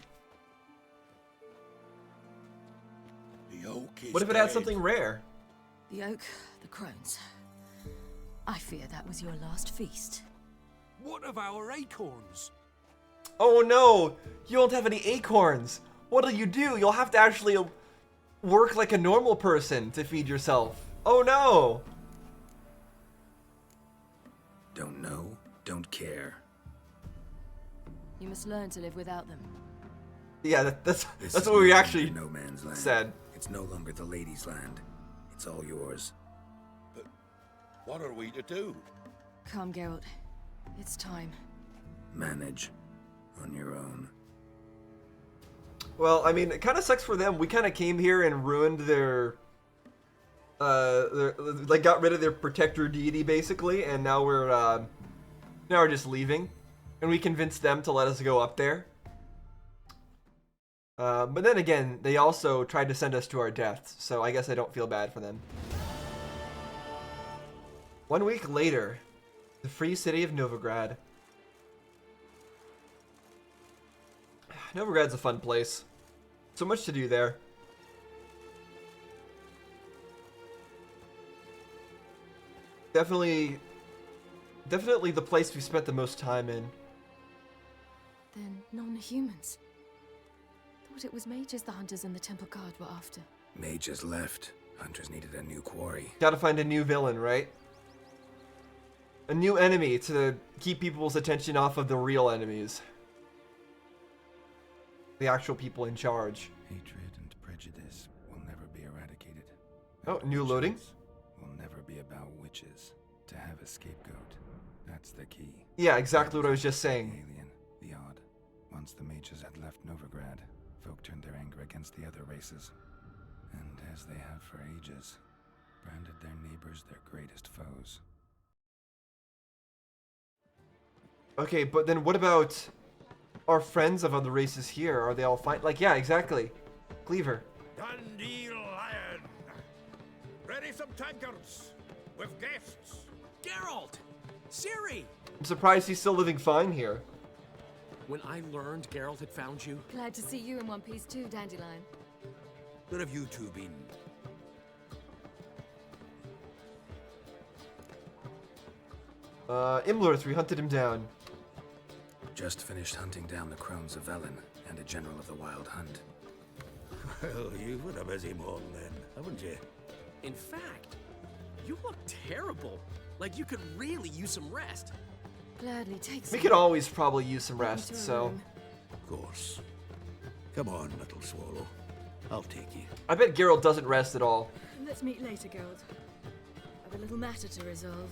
Speaker 4: The oak is
Speaker 1: What if it had
Speaker 4: dead.
Speaker 1: something rare?
Speaker 2: The oak, the crones. I fear that was your last feast.
Speaker 11: What of our acorns?
Speaker 1: Oh no! You don't have any acorns! What'll you do? You'll have to actually work like a normal person to feed yourself. Oh no!
Speaker 3: Don't know, don't care.
Speaker 2: You must learn to live without them.
Speaker 1: Yeah, that's
Speaker 3: This
Speaker 1: that's
Speaker 3: is
Speaker 1: what we
Speaker 3: no
Speaker 1: actually
Speaker 3: longer no man's land.
Speaker 1: said.
Speaker 3: It's no longer the lady's land. It's all yours.
Speaker 4: But what are we to do?
Speaker 2: Come, Geralt. It's time.
Speaker 3: Manage on your own.
Speaker 1: Well, I mean, it kind of sucks for them. We kind of came here and ruined their, like, got rid of their protector deity basically, and now we're just leaving, and we convinced them to let us go up there. But then again, they also tried to send us to our deaths, so I guess I don't feel bad for them. 1 week later, the free city of Novigrad. Novigrad's a fun place. So much to do there. Definitely the place we spent the most time in.
Speaker 2: Then non-humans. Thought it was mages the hunters and the temple guard were after.
Speaker 3: Mages left. Hunters needed a new quarry.
Speaker 1: Gotta find a new villain, right? A new enemy to keep people's attention off of the real enemies. The actual people in charge.
Speaker 3: Hatred and prejudice will never be eradicated.
Speaker 1: Oh, new loading?
Speaker 3: Vengeance will never be about witches. To have a scapegoat, that's the key.
Speaker 1: Yeah, exactly what I was just
Speaker 3: The
Speaker 1: saying.
Speaker 3: alien, the odd. Once the mages had left Novigrad, folk turned their anger against the other races. And as they have for ages, branded their neighbors their greatest foes.
Speaker 1: Okay, but then what about our friends of other races here? Are they all fine? Like, yeah, exactly. Cleaver.
Speaker 4: Dundee Lion! Ready some tankards with guests.
Speaker 11: Geralt! Ciri!
Speaker 1: I'm surprised he's still living fine here.
Speaker 11: When I learned Geralt had found you,
Speaker 2: Glad to see you in one piece too, Dandelion.
Speaker 4: Where have you two been?
Speaker 1: Imlerith, we hunted him down.
Speaker 3: Just finished hunting down the crones of Velen and a general of the Wild Hunt.
Speaker 4: Well, you've had a busy morning then, haven't you?
Speaker 11: in fact, you look terrible. Like you could really use some rest.
Speaker 2: Gladly takes
Speaker 1: We
Speaker 2: it.
Speaker 1: could always probably use some
Speaker 2: Into
Speaker 1: rest,
Speaker 2: a
Speaker 1: so...
Speaker 2: room.
Speaker 4: Of course. Come on, little swallow. I'll take you.
Speaker 1: I bet Geralt doesn't rest at all.
Speaker 2: Let's meet later, Geralt. I've a little matter to resolve.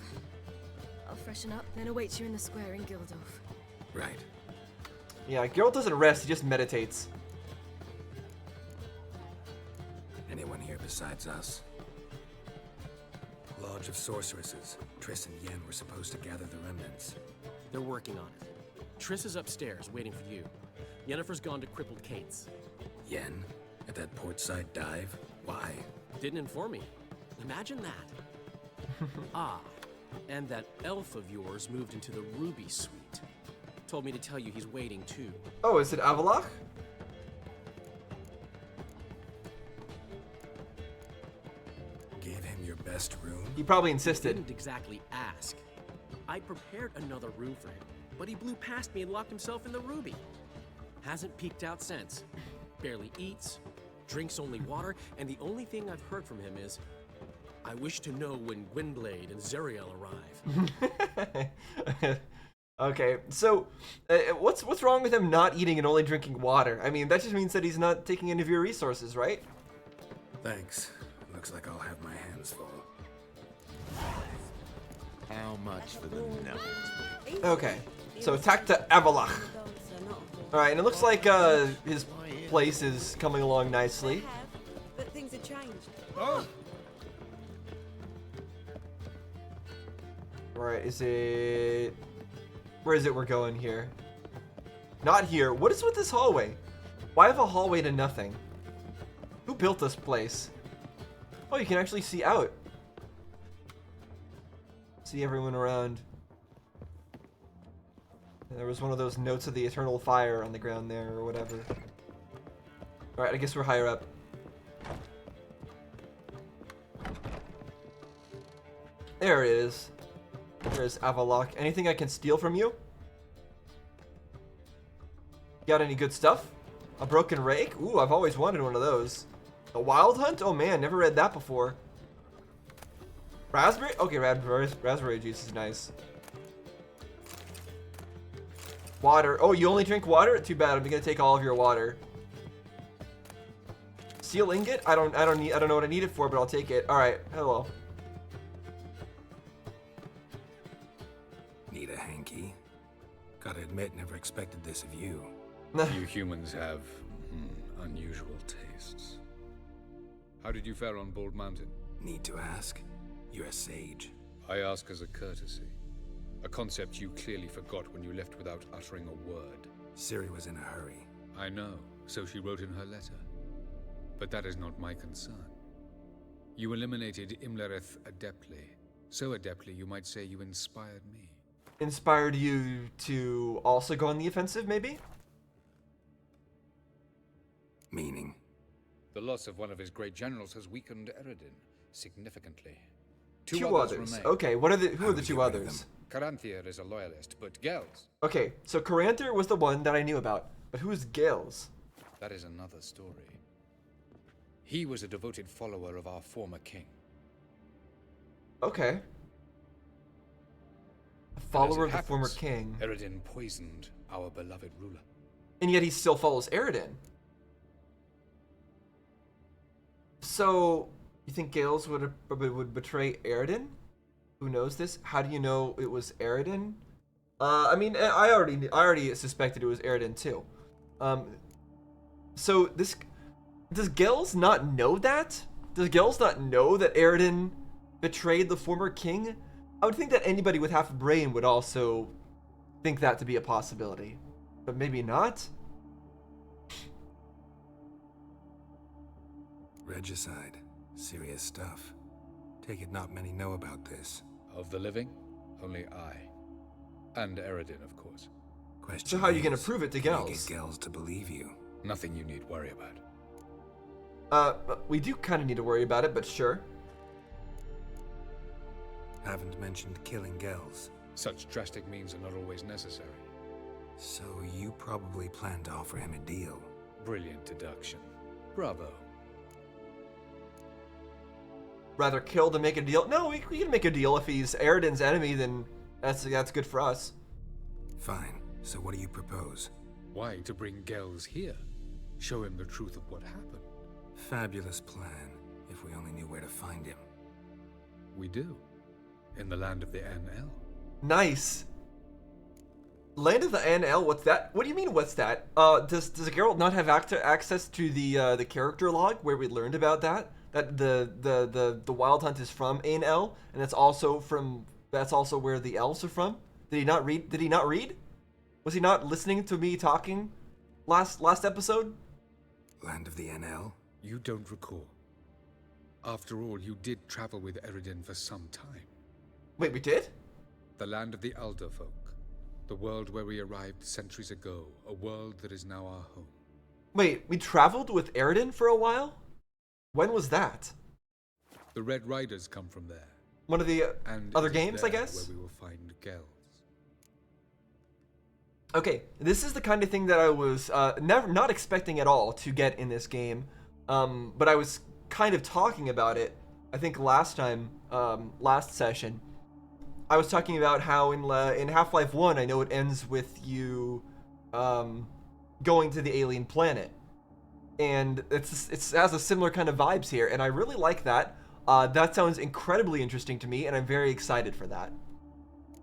Speaker 2: I'll freshen up, then await you in the square in Gildorf.
Speaker 3: Right.
Speaker 1: Yeah, Geralt doesn't rest, he just meditates.
Speaker 3: Anyone here besides us?
Speaker 12: Lodge of Sorceresses. Triss and Yen were supposed to gather the remnants.
Speaker 11: They're working on it. Triss is upstairs, waiting for you. Yennefer's gone to crippled Kate's.
Speaker 12: Yen? At that portside dive? Why?
Speaker 11: Didn't inform me. Imagine that. Ah, and that elf of yours moved into the Ruby Suite. Told me to tell you he's waiting too.
Speaker 1: Oh, is it Avalok?
Speaker 12: Gave him your best room?
Speaker 1: He probably insisted.
Speaker 11: Didn't exactly ask. I prepared another room for him, but he blew past me and locked himself in the Ruby. Hasn't peeked out since. Barely eats, drinks only water, and the only thing I've heard from him is, I wish to know when Gwynblade and Zeriel arrive.
Speaker 1: Okay, so what's wrong with him not eating and only drinking water? I mean, that just means that he's not taking any of your resources, right?
Speaker 12: Thanks. Looks like I'll have my hands full.
Speaker 5: How much for the nugget?
Speaker 1: Okay, so attack to Avalok. Alright, and it looks like his place is coming along nicely.
Speaker 13: But things have changed.
Speaker 1: Oh. Alright, is it... Where is it we're going here? Not here. What is with this hallway? Why have a hallway to nothing? Who built this place? Oh, you can actually see out. See everyone around. There was one of those notes of the eternal fire on the ground there, or whatever. Alright, I guess we're higher up. There it is. There's Avalok. Anything I can steal from you? Got any good stuff? A broken rake? Ooh, I've always wanted one of those. A wild hunt? Oh man, never read that before. Raspberry? Okay, raspberry juice is nice. Water. Oh, you only drink water? Too bad. I'm gonna take all of your water. Steel ingot? I don't know what I need it for, but I'll take it. All right. Hello.
Speaker 12: Need a hanky? Gotta admit, never expected this of you.
Speaker 14: You humans have unusual tastes. How did you fare on Bald Mountain?
Speaker 12: Need to ask? You're a sage.
Speaker 14: I ask as a courtesy. A concept you clearly forgot when you left without uttering a word.
Speaker 12: Ciri was in a hurry.
Speaker 14: I know, so she wrote in her letter. But that is not my concern. You eliminated Imlerith adeptly. So adeptly, you might say you inspired me.
Speaker 1: Inspired you to also go on the offensive, maybe?
Speaker 12: Meaning?
Speaker 14: The loss of one of his great generals has weakened Eredin significantly.
Speaker 1: Two others.
Speaker 14: Remain.
Speaker 1: Okay, who are the two others?
Speaker 14: Caranthier is a loyalist, but Gels...
Speaker 1: Okay, so Caranthier was the one that I knew about, but who's Gels?
Speaker 14: That is another story. He was a devoted follower of our former king.
Speaker 1: Okay. A follower of the former king.
Speaker 14: Eredin poisoned our beloved ruler.
Speaker 1: And yet he still follows Eredin. So, you think Gales would betray Eredin? Who knows this? How do you know it was Eredin? I mean, I already suspected it was Eredin too. So does Gales not know that? Does Gales not know that Eredin betrayed the former king? I would think that anybody with half a brain would also think that to be a possibility, but maybe not.
Speaker 12: Regicide. Serious stuff. Take it not many know about this.
Speaker 14: Of the living, only I. And Eredin, of course.
Speaker 12: Question
Speaker 1: so how are you going to prove it to Gels?
Speaker 12: Get Gels to believe you.
Speaker 14: Nothing you need worry about.
Speaker 1: We do kind of need to worry about it, but sure.
Speaker 12: Haven't mentioned killing Gels.
Speaker 14: Such drastic means are not always necessary.
Speaker 12: So you probably plan to offer him a deal.
Speaker 14: Brilliant deduction. Bravo.
Speaker 1: Rather kill than make a deal? No, we can make a deal. If he's Eredin's enemy, then that's good for us.
Speaker 12: Fine. So what do you propose?
Speaker 14: Why, to bring Gels here. Show him the truth of what happened.
Speaker 12: Fabulous plan, if we only knew where to find him.
Speaker 14: We do. In the land of the NL.
Speaker 1: Nice. Land of the NL? What's that? What do you mean, what's that? Does Geralt not have access to the character log where we learned about that? that the Wild Hunt is from Ain-El, and that's also where the elves are from. Did he not read? Did he not read? Was he not listening to me talking last episode?
Speaker 3: Land of the NL?
Speaker 14: You don't recall. After all, you did travel with Eredin for some time.
Speaker 1: Wait, we did?
Speaker 14: The land of the Elder Folk. The world where we arrived centuries ago. A world that is now our home.
Speaker 1: Wait, we traveled with Eredin for a while? When was that?
Speaker 14: The Red Riders come from there.
Speaker 1: One of the
Speaker 14: And
Speaker 1: other
Speaker 14: it is
Speaker 1: games, I
Speaker 14: there
Speaker 1: guess?
Speaker 14: where we will find Gels.
Speaker 1: Okay, this is the kind of thing that I was not expecting at all to get in this game, but I was kind of talking about it. I think last session, I was talking about how in Half-Life 1, I know it ends with you going to the alien planet, and it has a similar kind of vibes here, and I really like that. That sounds incredibly interesting to me, and I'm very excited for that.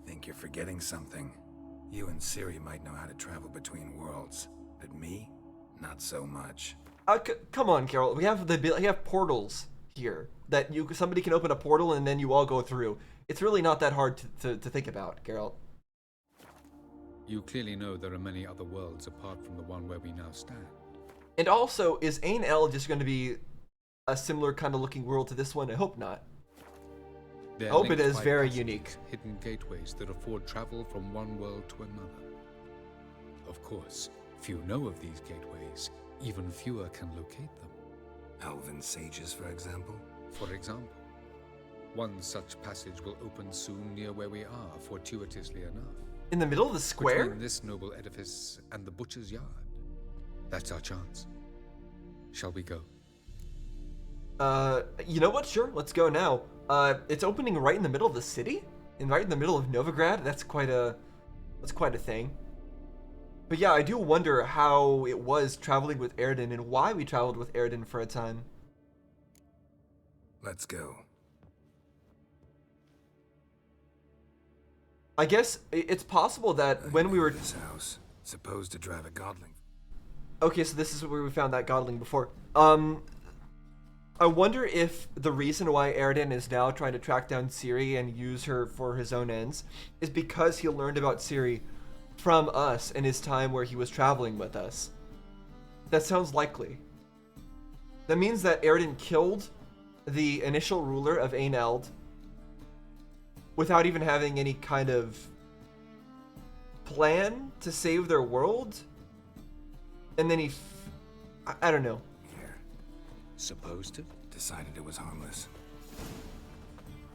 Speaker 3: Think you're forgetting something. You and Ciri might know how to travel between worlds, but me, not so much.
Speaker 1: Come on, Carol. We have portals here that somebody can open a portal and then you all go through. It's really not that hard to think about, Carol.
Speaker 14: You clearly know there are many other worlds apart from the one where we now stand.
Speaker 1: And also, is Ain-El just going to be a similar kind of looking world to this one? I hope not. I hope it is very unique.
Speaker 14: Hidden gateways that afford travel from one world to another. Of course, few know of these gateways. Even fewer can locate them.
Speaker 3: Elven sages, for example?
Speaker 14: For example. One such passage will open soon near where we are, fortuitously enough.
Speaker 1: In the middle of the square?
Speaker 14: Between this noble edifice and the butcher's yard. That's our chance. Shall we go?
Speaker 1: You know what? Sure, let's go now. It's opening right in the middle of the city? And right in the middle of Novigrad? That's quite a thing. But yeah, I do wonder how it was traveling with Eredin and why we traveled with Eredin for a time.
Speaker 3: Let's go.
Speaker 1: I guess it's possible that when we were...
Speaker 3: This house, supposed to drive a godling.
Speaker 1: Okay, so this is where we found that godling before. I wonder if the reason why Eredin is now trying to track down Ciri and use her for his own ends is because he learned about Ciri from us in his time where he was traveling with us. That sounds likely. That means that Eredin killed the initial ruler of Ain-Eld without even having any kind of plan to save their world. And then I don't know.
Speaker 14: Supposed to?
Speaker 3: Decided it was harmless.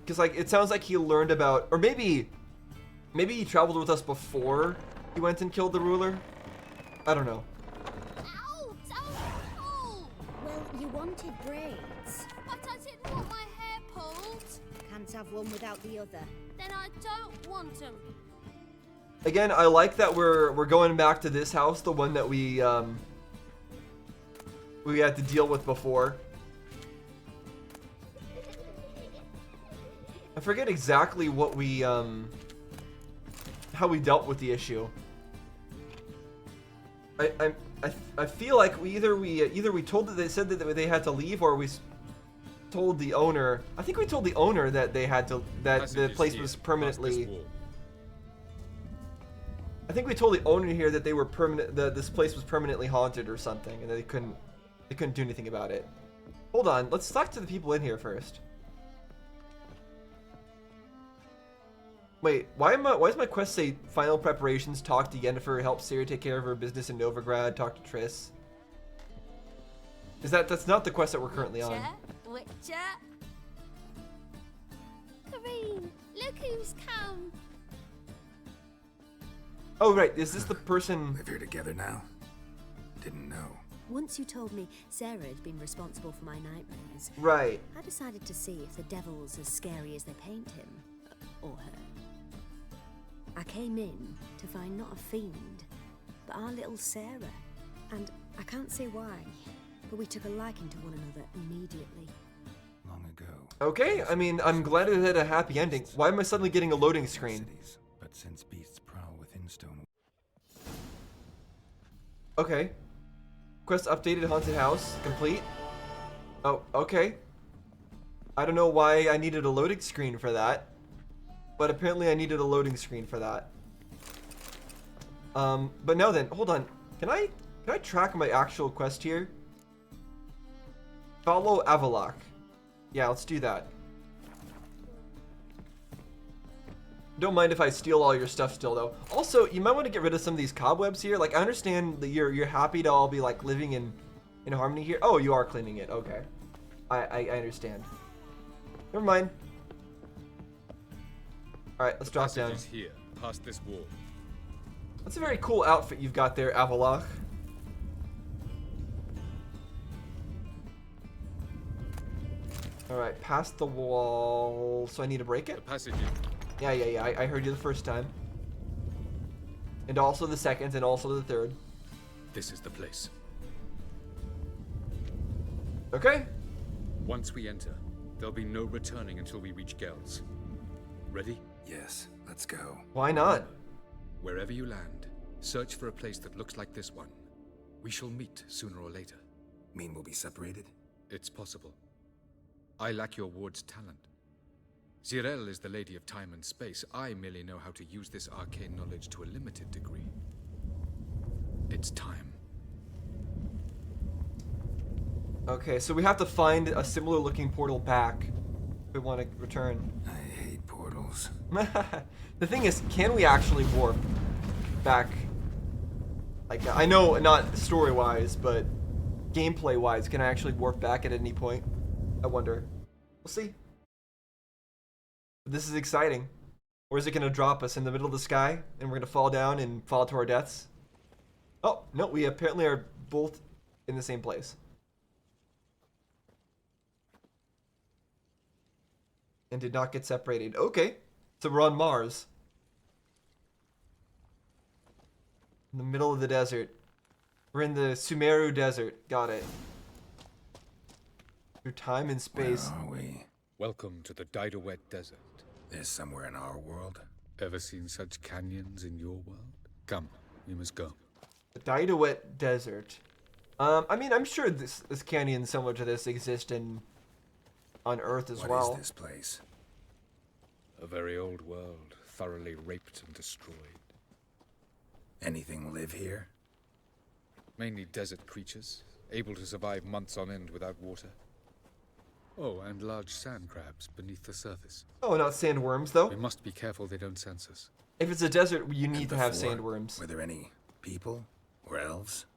Speaker 1: Because like it sounds like he learned about, or maybe he traveled with us before he went and killed the ruler. I don't know.
Speaker 6: Ow! Ow!
Speaker 7: Well, you wanted braids.
Speaker 6: But I didn't want my hair pulled.
Speaker 7: Can't have one without the other.
Speaker 6: Then I don't want them.
Speaker 1: Again, I like that we're going back to this house, the one that we had to deal with before. I forget exactly what we how we dealt with the issue. I feel like either we told that they said that they had to leave, or we told the owner. I think we told the owner that they had to, that the place was permanently. I think we told the owner here that they were this place was permanently haunted or something, and they couldn't do anything about it. Hold on, let's talk to the people in here first. Wait, why does my quest say final preparations, talk to Yennefer, help Ciri take care of her business in Novigrad, talk to Triss? That's not the quest that we're currently on.
Speaker 6: Witcher? Kareen, look who's come.
Speaker 1: Oh right, is this the person?
Speaker 3: Live here together now? Didn't know.
Speaker 15: Once you told me Sarah had been responsible for my nightmares,
Speaker 1: right,
Speaker 15: I decided to see if the devil's as scary as they paint him, or her. I came in to find not a fiend, but our little Sarah. And I can't say why, but we took a liking to one another immediately.
Speaker 3: Long ago.
Speaker 1: Okay, I mean, I'm glad it had a happy ending. Why am I suddenly getting a loading screen?
Speaker 3: But since beasts prowl within stone.
Speaker 1: Okay. Quest updated, haunted house complete. Oh, okay. I don't know why I needed a loading screen for that, but apparently I needed a loading screen for that. But no then, hold on. Can I track my actual quest here? Follow Avalok. Yeah, let's do that. Don't mind if I steal all your stuff still though. Also, you might want to get rid of some of these cobwebs here. Like I understand that you're happy to all be like living in harmony here. Oh, you are cleaning it. Okay. I understand. Never mind. All right, let's drop down.
Speaker 14: Is here, past this wall.
Speaker 1: That's a very cool outfit you've got there, Avalok. All right, past the wall. So I need to break it?
Speaker 14: The passage.
Speaker 1: Yeah. I heard you the first time. And also the second, and also the third.
Speaker 14: This is the place.
Speaker 1: Okay.
Speaker 14: Once we enter, there'll be no returning until we reach Gel's. Ready?
Speaker 3: Yes, let's go.
Speaker 1: Why not?
Speaker 14: Wherever you land, search for a place that looks like this one. We shall meet sooner or later.
Speaker 3: Mean we'll be separated?
Speaker 14: It's possible. I lack your ward's talent. Zirel is the lady of time and space. I merely know how to use this arcane knowledge to a limited degree. It's time.
Speaker 1: Okay, so we have to find a similar looking portal back if we want to return.
Speaker 3: I hate portals.
Speaker 1: The thing is, can we actually warp back? Like, I know not story-wise, but gameplay-wise, can I actually warp back at any point? I wonder. We'll see. This is exciting. Or is it going to drop us in the middle of the sky and we're going to fall down and fall to our deaths? Oh, no, we apparently are both in the same place. And did not get separated. Okay, so we're on Mars. In the middle of the desert. We're in the Sumeru Desert. Got it. Through time and space.
Speaker 3: Where are we?
Speaker 14: Welcome to the Didowet Desert.
Speaker 3: This somewhere in our world?
Speaker 14: Ever seen such canyons in your world? Come, we must go.
Speaker 1: The Didowet Desert. I mean, I'm sure this canyon similar to this exists on Earth as well.
Speaker 3: What is this place?
Speaker 14: A very old world, thoroughly raped and destroyed.
Speaker 3: Anything live here?
Speaker 14: Mainly desert creatures, able to survive months on end without water. Oh, and large sand crabs beneath the surface.
Speaker 1: Oh, not sandworms, though?
Speaker 14: We must be careful they don't sense us.
Speaker 1: If it's a desert, you need to have sandworms.
Speaker 3: Were there any people or elves?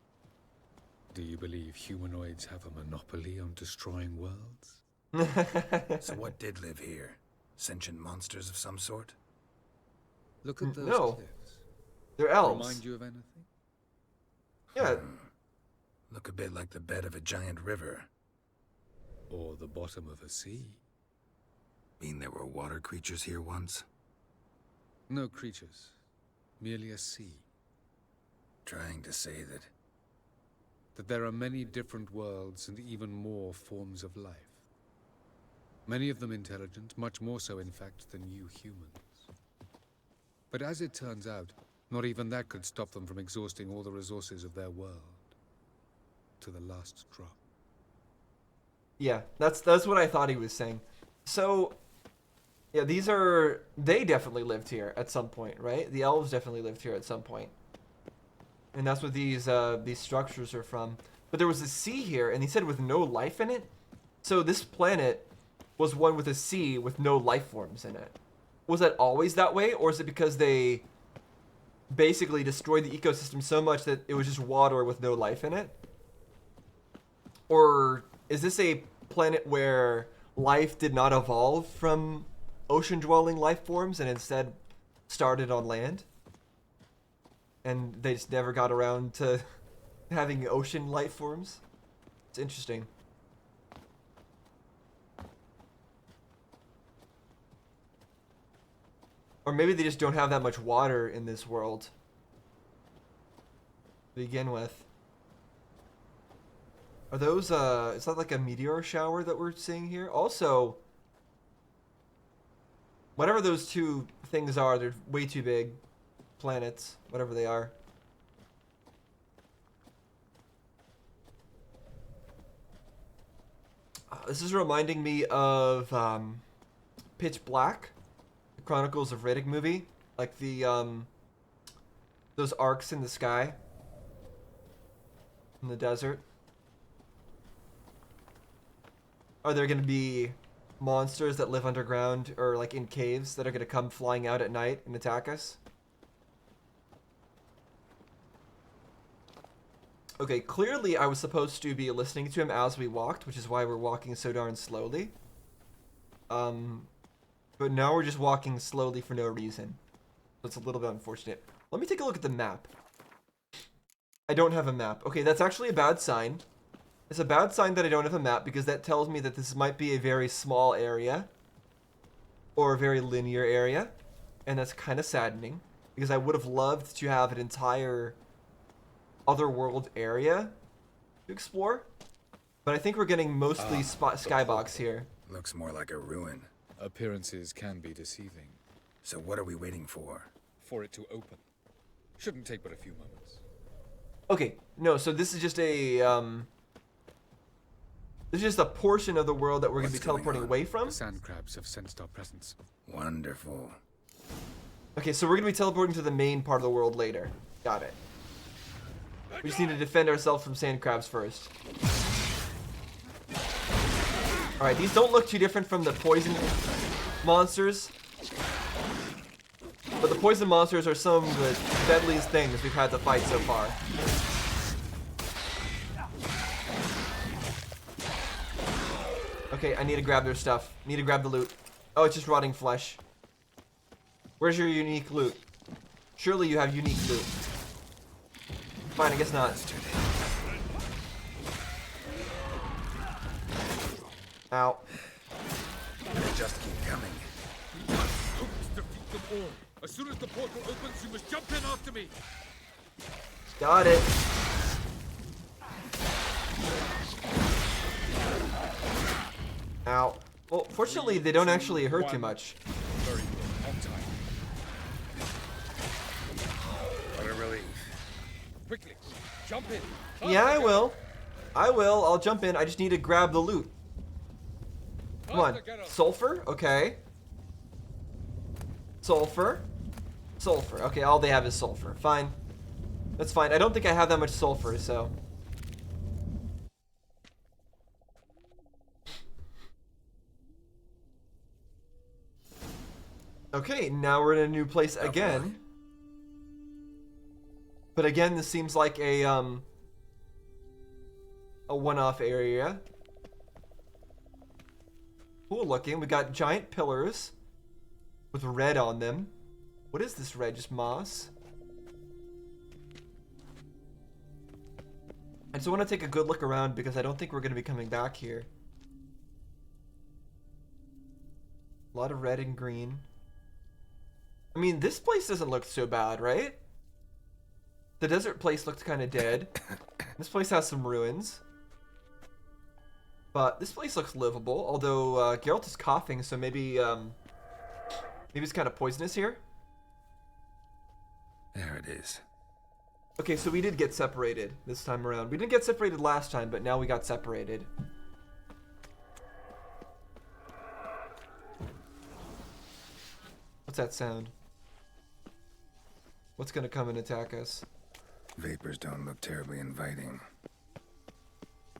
Speaker 14: Do you believe humanoids have a monopoly on destroying worlds?
Speaker 3: So what did live here? Sentient monsters of some sort?
Speaker 14: Look at those cliffs.
Speaker 1: They're elves.
Speaker 14: Remind you of anything?
Speaker 1: Yeah.
Speaker 3: Look a bit like the bed of a giant river.
Speaker 14: Or the bottom of a sea.
Speaker 3: Mean there were water creatures here once?
Speaker 14: No creatures. Merely a sea.
Speaker 3: Trying to say
Speaker 14: that there are many different worlds and even more forms of life. Many of them intelligent, much more so in fact than you humans. But as it turns out, not even that could stop them from exhausting all the resources of their world. To the last drop.
Speaker 1: Yeah, that's what I thought he was saying. So, yeah, they definitely lived here at some point, right? The elves definitely lived here at some point. And that's what these structures are from. But there was a sea here, and he said with no life in it. So this planet was one with a sea with no life forms in it. Was that always that way, or is it because they basically destroyed the ecosystem so much that it was just water with no life in it? Or is this a planet where life did not evolve from ocean-dwelling life forms and instead started on land? And they just never got around to having ocean life forms? It's interesting. Or maybe they just don't have that much water in this world to begin with. Are those, is that like a meteor shower that we're seeing here? Also, whatever those two things are, they're way too big. Planets, whatever they are. This is reminding me of Pitch Black, the Chronicles of Riddick movie. Like the those arcs in the sky, in the desert. Are there going to be monsters that live underground or like in caves that are going to come flying out at night and attack us? Okay, clearly I was supposed to be listening to him as we walked, which is why we're walking so darn slowly. But now we're just walking slowly for no reason. So it's a little bit unfortunate. Let me take a look at the map. I don't have a map. Okay, that's actually a bad sign. It's a bad sign that I don't have a map because that tells me that this might be a very small area. Or a very linear area. And that's kind of saddening. Because I would have loved to have an entire otherworld area to explore. But I think we're getting mostly skybox here.
Speaker 3: Looks more like a ruin.
Speaker 14: Appearances can be deceiving.
Speaker 3: So what are we waiting for?
Speaker 14: For it to open. Shouldn't take but a few moments.
Speaker 1: Okay, no, so this is just a this is just a portion of the world that we're going to be teleporting away from.
Speaker 14: The sand crabs have sensed our presence.
Speaker 3: Wonderful.
Speaker 1: Okay, so we're going to be teleporting to the main part of the world later. Got it. We just need to defend ourselves from sand crabs first. Alright, these don't look too different from the poison monsters. But the poison monsters are some of the deadliest things we've had to fight so far. Okay, I need to grab their stuff. Need to grab the loot. Oh, it's just rotting flesh. Where's your unique loot? Surely you have unique loot. Fine, I guess not. Ow.
Speaker 3: They just keep coming.
Speaker 14: Defeat them all. As soon as the portal opens, you must jump in after me.
Speaker 1: Got it. Ow. Well, fortunately, they don't actually hurt too much.
Speaker 14: Very good. On time.
Speaker 3: What a relief.
Speaker 14: Quickly, jump in.
Speaker 1: Yeah, I will. I will. I'll jump in. I just need to grab the loot. Come on. Sulfur? Okay. Sulfur. Sulfur. Okay, all they have is sulfur. Fine. That's fine. I don't think I have that much sulfur, so. Okay, now we're in a new place again. But again, this seems like a one-off area. Cool looking. We got giant pillars with red on them. What is this red? Just moss? I just want to take a good look around because I don't think we're going to be coming back here. A lot of red and green. I mean, this place doesn't look so bad, right? The desert place looked kind of dead. This place has some ruins. But this place looks livable, although Geralt is coughing, so maybe it's kind of poisonous here.
Speaker 3: There it is.
Speaker 1: Okay, so we did get separated this time around. We didn't get separated last time, but now we got separated. What's that sound? What's gonna come and attack us?
Speaker 3: Vapors don't look terribly inviting.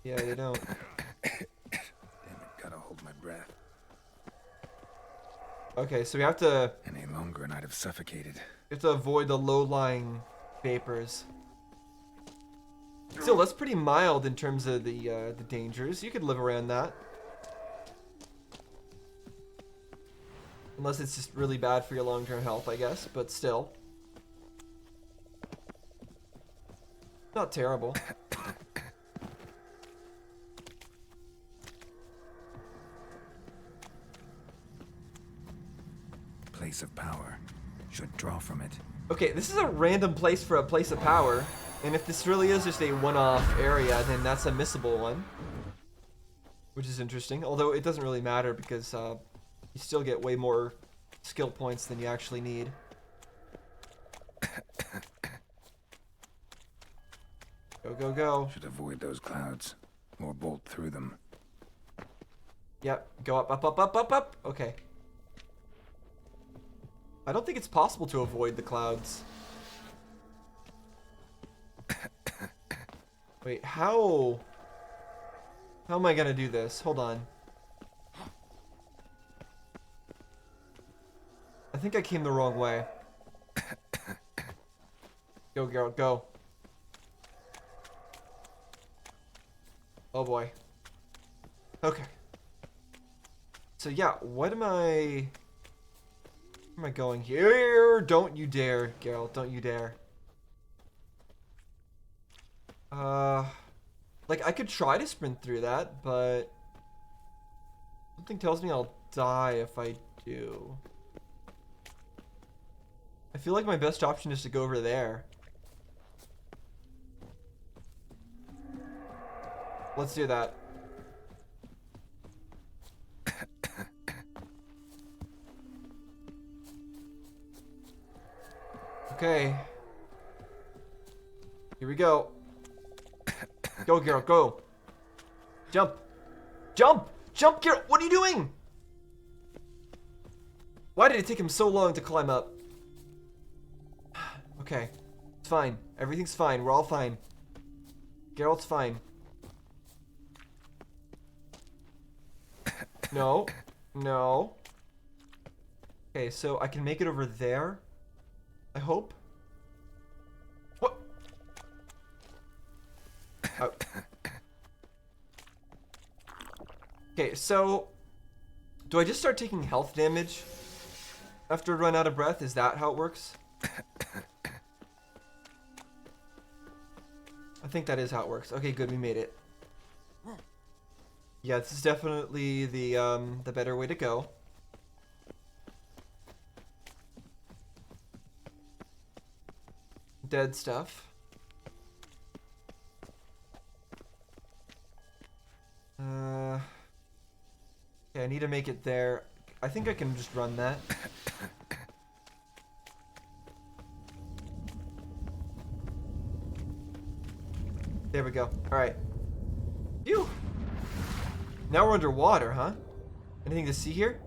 Speaker 1: Yeah, they don't.
Speaker 3: Damn it, gotta hold my breath.
Speaker 1: Okay, so we have to...
Speaker 3: Any longer and I'd have suffocated.
Speaker 1: We have to avoid the low-lying vapors. Still, that's pretty mild in terms of the dangers. You could live around that. Unless it's just really bad for your long-term health, I guess, but still. Not terrible.
Speaker 3: Place of power. Should draw from it.
Speaker 1: Okay, this is a random place for a place of power. And if this really is just a one-off area, then that's a missable one. Which is interesting. Although it doesn't really matter because you still get way more skill points than you actually need. Go, go, go.
Speaker 3: Should avoid those clouds. Or bolt through them.
Speaker 1: Yep, go up, up, up, up, up, up. Okay. I don't think it's possible to avoid the clouds. Wait, how am I gonna do this? Hold on. I think I came the wrong way. Go, Geralt, go. Oh boy. Okay. So yeah, what am I... Where am I going here? Don't you dare, Geralt. Don't you dare. Like, I could try to sprint through that, but... something tells me I'll die if I do. I feel like my best option is to go over there. Let's do that. Okay. Here we go. Go, Geralt, go. Jump. Jump! Jump, Geralt! What are you doing? Why did it take him so long to climb up? Okay. It's fine. Everything's fine. We're all fine. Geralt's fine. No. No. Okay, so I can make it over there. I hope. What? Oh. Okay, so do I just start taking health damage after I run out of breath? Is that how it works? I think that is how it works. Okay, good, we made it. Yeah, this is definitely the better way to go. Dead stuff. Okay, I need to make it there. I think I can just run that. There we go. Alright. Phew! Now we're underwater, huh? Anything to see here?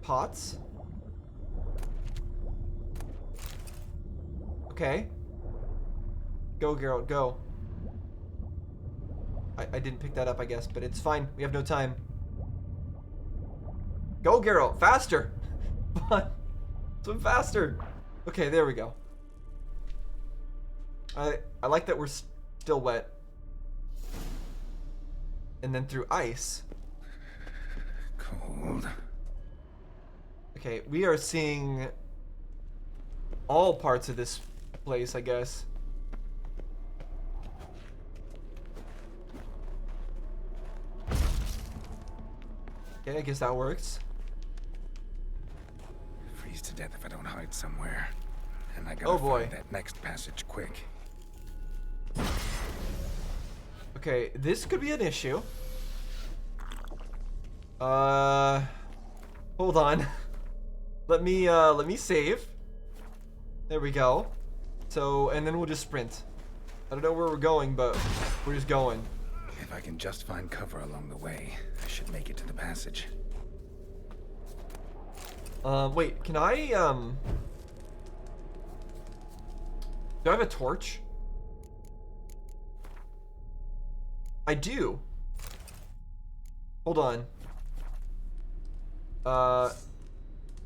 Speaker 1: Pots? Okay. Go, Geralt, go. I didn't pick that up, I guess, but it's fine. We have no time. Go, Geralt, faster! Come on. Swim faster! Okay, there we go. I like that we're still wet. And then through ice.
Speaker 3: Cold.
Speaker 1: Okay, we are seeing all parts of this place, I guess. Okay, I guess that works.
Speaker 3: Freeze to death if I don't hide somewhere. And I gotta
Speaker 1: Oh boy.
Speaker 3: find that next passage quick.
Speaker 1: Okay, this could be an issue. Hold on. Let me save. There we go. So, and then we'll just sprint. I don't know where we're going, but we're just going.
Speaker 3: If I can just find cover along the way, I should make it to the passage.
Speaker 1: Wait, can I, do I have a torch? I do. Hold on.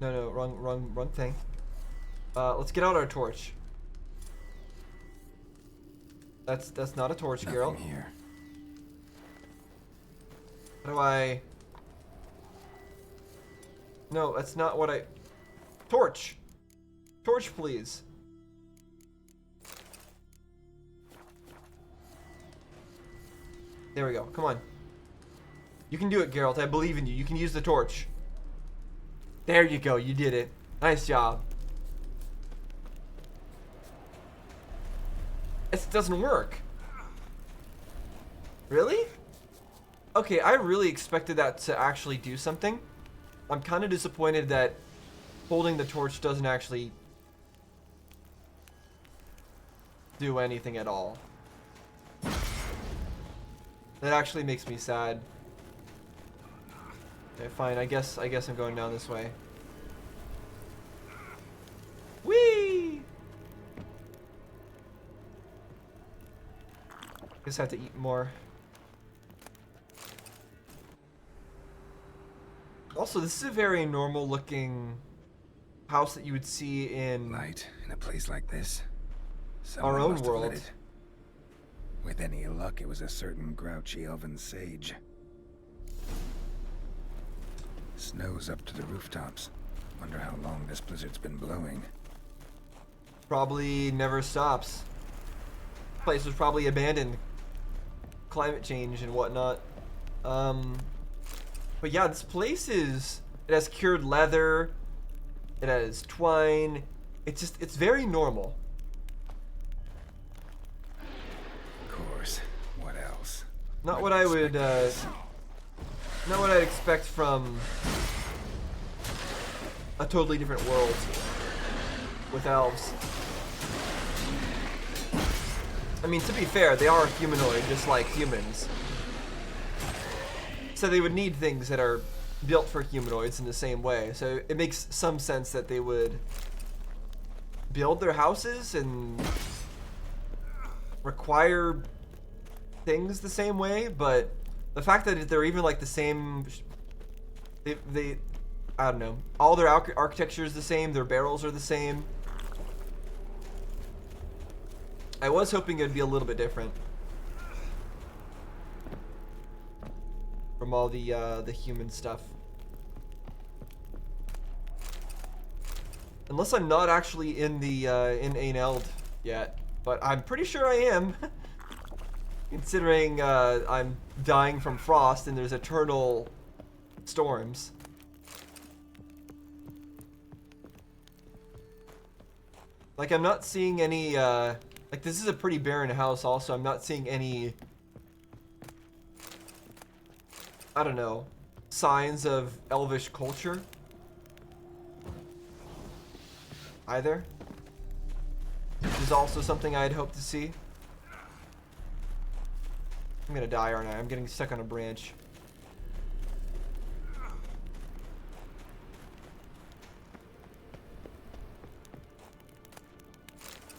Speaker 1: No, wrong thing. Let's get out our torch. That's not a torch, girl.
Speaker 3: Nothing here.
Speaker 1: How do I... No, that's not what I... Torch! Torch, please. There we go. Come on. You can do it, Geralt. I believe in you. You can use the torch. There you go. You did it. Nice job. It doesn't work. Really? Okay, I really expected that to actually do something. I'm kind of disappointed that holding the torch doesn't actually do anything at all. That actually makes me sad. Okay, fine. I guess I'm going down this way. Whee! Guess I have to eat more. Also, this is a very normal looking house that you would see in
Speaker 3: light in a place like this.
Speaker 1: Our own
Speaker 3: must have lit
Speaker 1: world.
Speaker 3: it. With any luck, it was a certain grouchy elven sage. Snow's up to the rooftops. Wonder how long this blizzard's been blowing.
Speaker 1: Probably never stops. Place was probably abandoned. Climate change and whatnot. But yeah, this place it has cured leather. It has twine. It's very normal.
Speaker 3: Of course. What else?
Speaker 1: Not what I would, not what I'd expect from a totally different world with elves. I mean, to be fair, they are humanoid, just like humans. So they would need things that are built for humanoids in the same way. So it makes some sense that they would build their houses and require things the same way, but the fact that they're even like the same, they I don't know, all their architecture is the same, their barrels are the same. I was hoping it would be a little bit different from all the human stuff. Unless I'm not actually in the in Aineld yet, but I'm pretty sure I am. Considering I'm dying from frost and there's eternal storms. Like, I'm not seeing any like, this is a pretty barren house also. I'm not seeing any, I don't know, signs of elvish culture either. Which is also something I'd hope to see. I'm gonna die, aren't I? I'm getting stuck on a branch.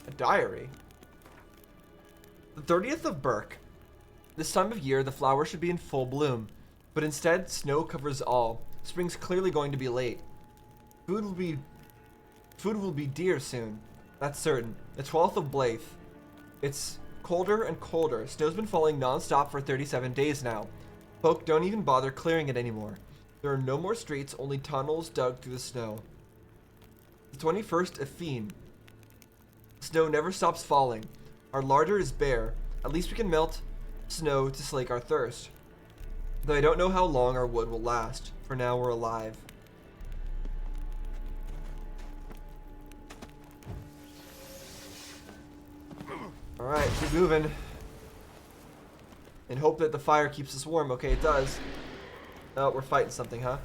Speaker 1: A diary? The 30th of Burke. This time of year, the flowers should be in full bloom, but instead, snow covers all. Spring's clearly going to be late. Food will be dear soon. That's certain. The 12th of Blythe. It's colder and colder. Snow's been falling non-stop for 37 days now. Folk don't even bother clearing it anymore. There are no more streets, only tunnels dug through the snow. The 21st of Fiend. Snow never stops falling. Our larder is bare. At least we can melt snow to slake our thirst. Though I don't know how long our wood will last. For now, we're alive. Alright, keep moving. And hope that the fire keeps us warm. Okay, it does. Oh, we're fighting something, huh?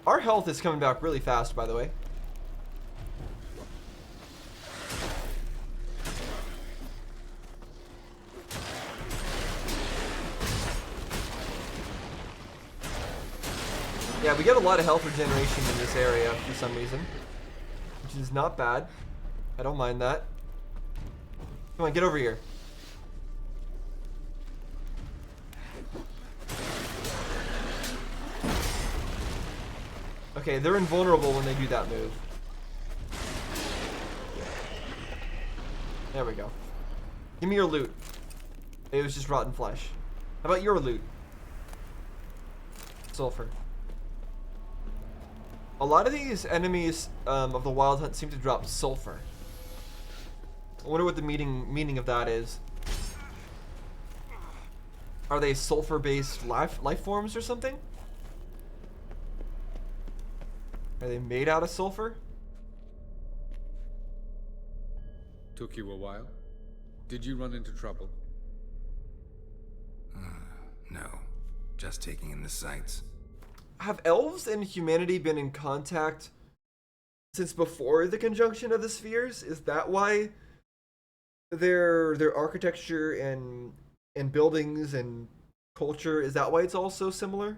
Speaker 1: Our health is coming back really fast, by the way. Yeah, we get a lot of health regeneration in this area for some reason, which is not bad. I don't mind that. Come on, get over here. Okay, they're invulnerable when they do that move. There we go. Give me your loot. It was just rotten flesh. How about your loot? Sulfur. A lot of these enemies of the Wild Hunt seem to drop sulfur. I wonder what the meaning of that is. Are they sulfur-based life forms or something? Are they made out of sulfur?
Speaker 14: Took you a while? Did you run into trouble?
Speaker 3: No. Just taking in the sights.
Speaker 1: Have elves and humanity been in contact since before the conjunction of the spheres? Is that why their architecture and and buildings and culture, is that why it's all so similar?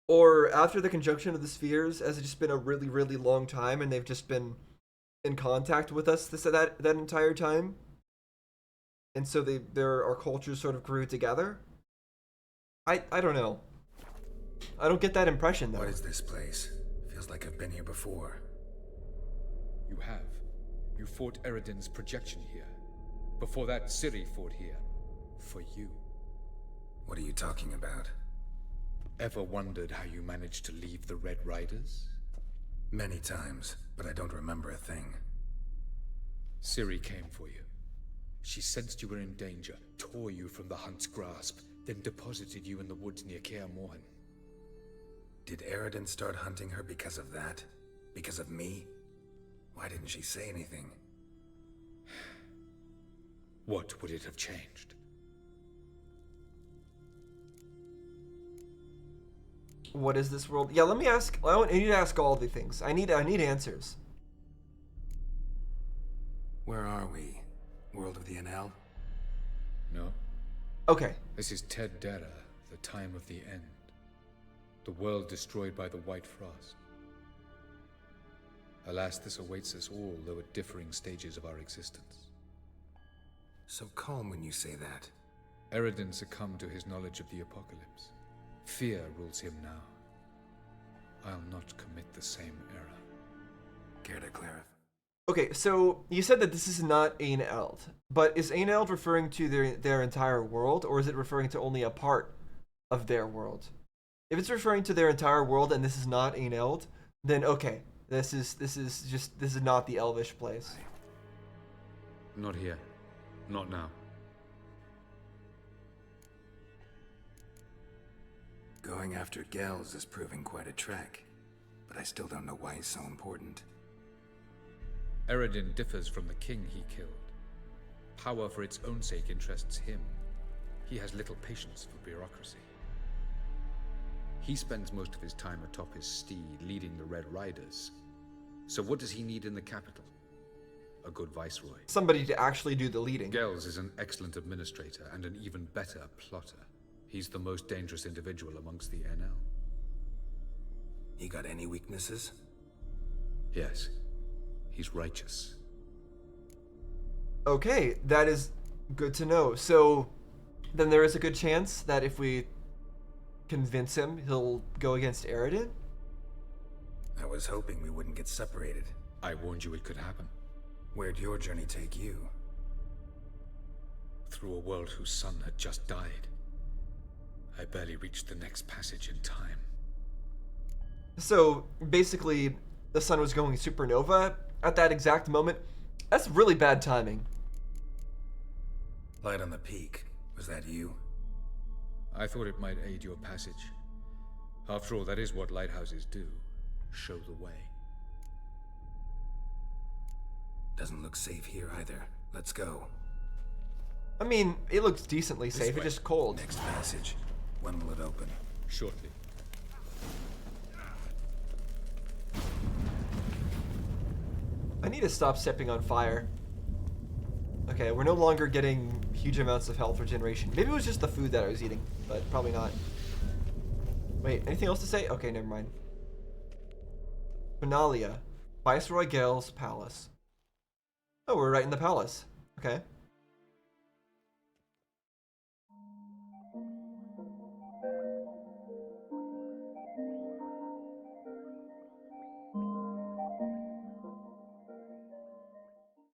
Speaker 1: Or after the conjunction of the spheres, has it just been a really, really long time and they've just been in contact with us that entire time? And so our cultures sort of grew together? I don't know. I don't get that impression, though.
Speaker 3: What is this place? Feels like I've been here before.
Speaker 14: You have. You fought Eredin's projection here. Before that, Ciri fought here. For you.
Speaker 3: What are you talking about?
Speaker 14: Ever wondered how you managed to leave the Red Riders?
Speaker 3: Many times, but I don't remember a thing.
Speaker 14: Ciri came for you. She sensed you were in danger, tore you from the Hunt's grasp, then deposited you in the woods near Kaer Morhen.
Speaker 3: Did Eredin start hunting her because of that? Because of me? Why didn't she say anything?
Speaker 14: What would it have changed?
Speaker 1: What is this world? Yeah, let me ask. I need to ask all the things. I need answers.
Speaker 3: Where are we? World of the NL?
Speaker 14: No.
Speaker 1: Okay.
Speaker 14: This is Ted Dara, the time of the end. The world destroyed by the White Frost. Alas, this awaits us all, though at differing stages of our existence.
Speaker 3: So calm when you say that.
Speaker 14: Eredin succumbed to his knowledge of the apocalypse. Fear rules him now. I'll not commit the same error.
Speaker 3: Care to clarify?
Speaker 1: Okay, so you said that this is not Ain-Eld, but is Ain-Eld referring to their entire world, or is it referring to only a part of their world? If it's referring to their entire world and this is not Ain-Eld, then okay, this is not the Elvish place.
Speaker 14: Not here. Not now.
Speaker 3: Going after Gels is proving quite a trek, but I still don't know why he's so important.
Speaker 14: Eredin differs from the king he killed. Power for its own sake interests him. He has little patience for bureaucracy. He spends most of his time atop his steed, leading the Red Riders. So what does he need in the capital? A good viceroy.
Speaker 1: Somebody to actually do the leading.
Speaker 14: Gels is an excellent administrator and an even better plotter. He's the most dangerous individual amongst the NL.
Speaker 3: He got any weaknesses?
Speaker 14: Yes. He's righteous.
Speaker 1: Okay, that is good to know. So then there is a good chance that if we convince him, he'll go against Eredin?
Speaker 3: I was hoping we wouldn't get separated.
Speaker 14: I warned you it could happen.
Speaker 3: Where'd your journey take you?
Speaker 14: Through a world whose sun had just died. I barely reached the next passage in time.
Speaker 1: So basically, the sun was going supernova at that exact moment. That's really bad timing.
Speaker 3: Light on the peak. Was that you?
Speaker 14: I thought it might aid your passage. After all, that is what lighthouses do. Show the way.
Speaker 3: Doesn't look safe here either. Let's go.
Speaker 1: I mean, it looks decently safe. It's just cold.
Speaker 3: Next passage. When will it open?
Speaker 14: Shortly.
Speaker 1: I need to stop stepping on fire. Okay, we're no longer getting huge amounts of health regeneration. Maybe it was just the food that I was eating, but probably not. Wait, anything else to say? Okay, never mind. Benalia, Viceroy Gale's palace. Oh, we're right in the palace. Okay.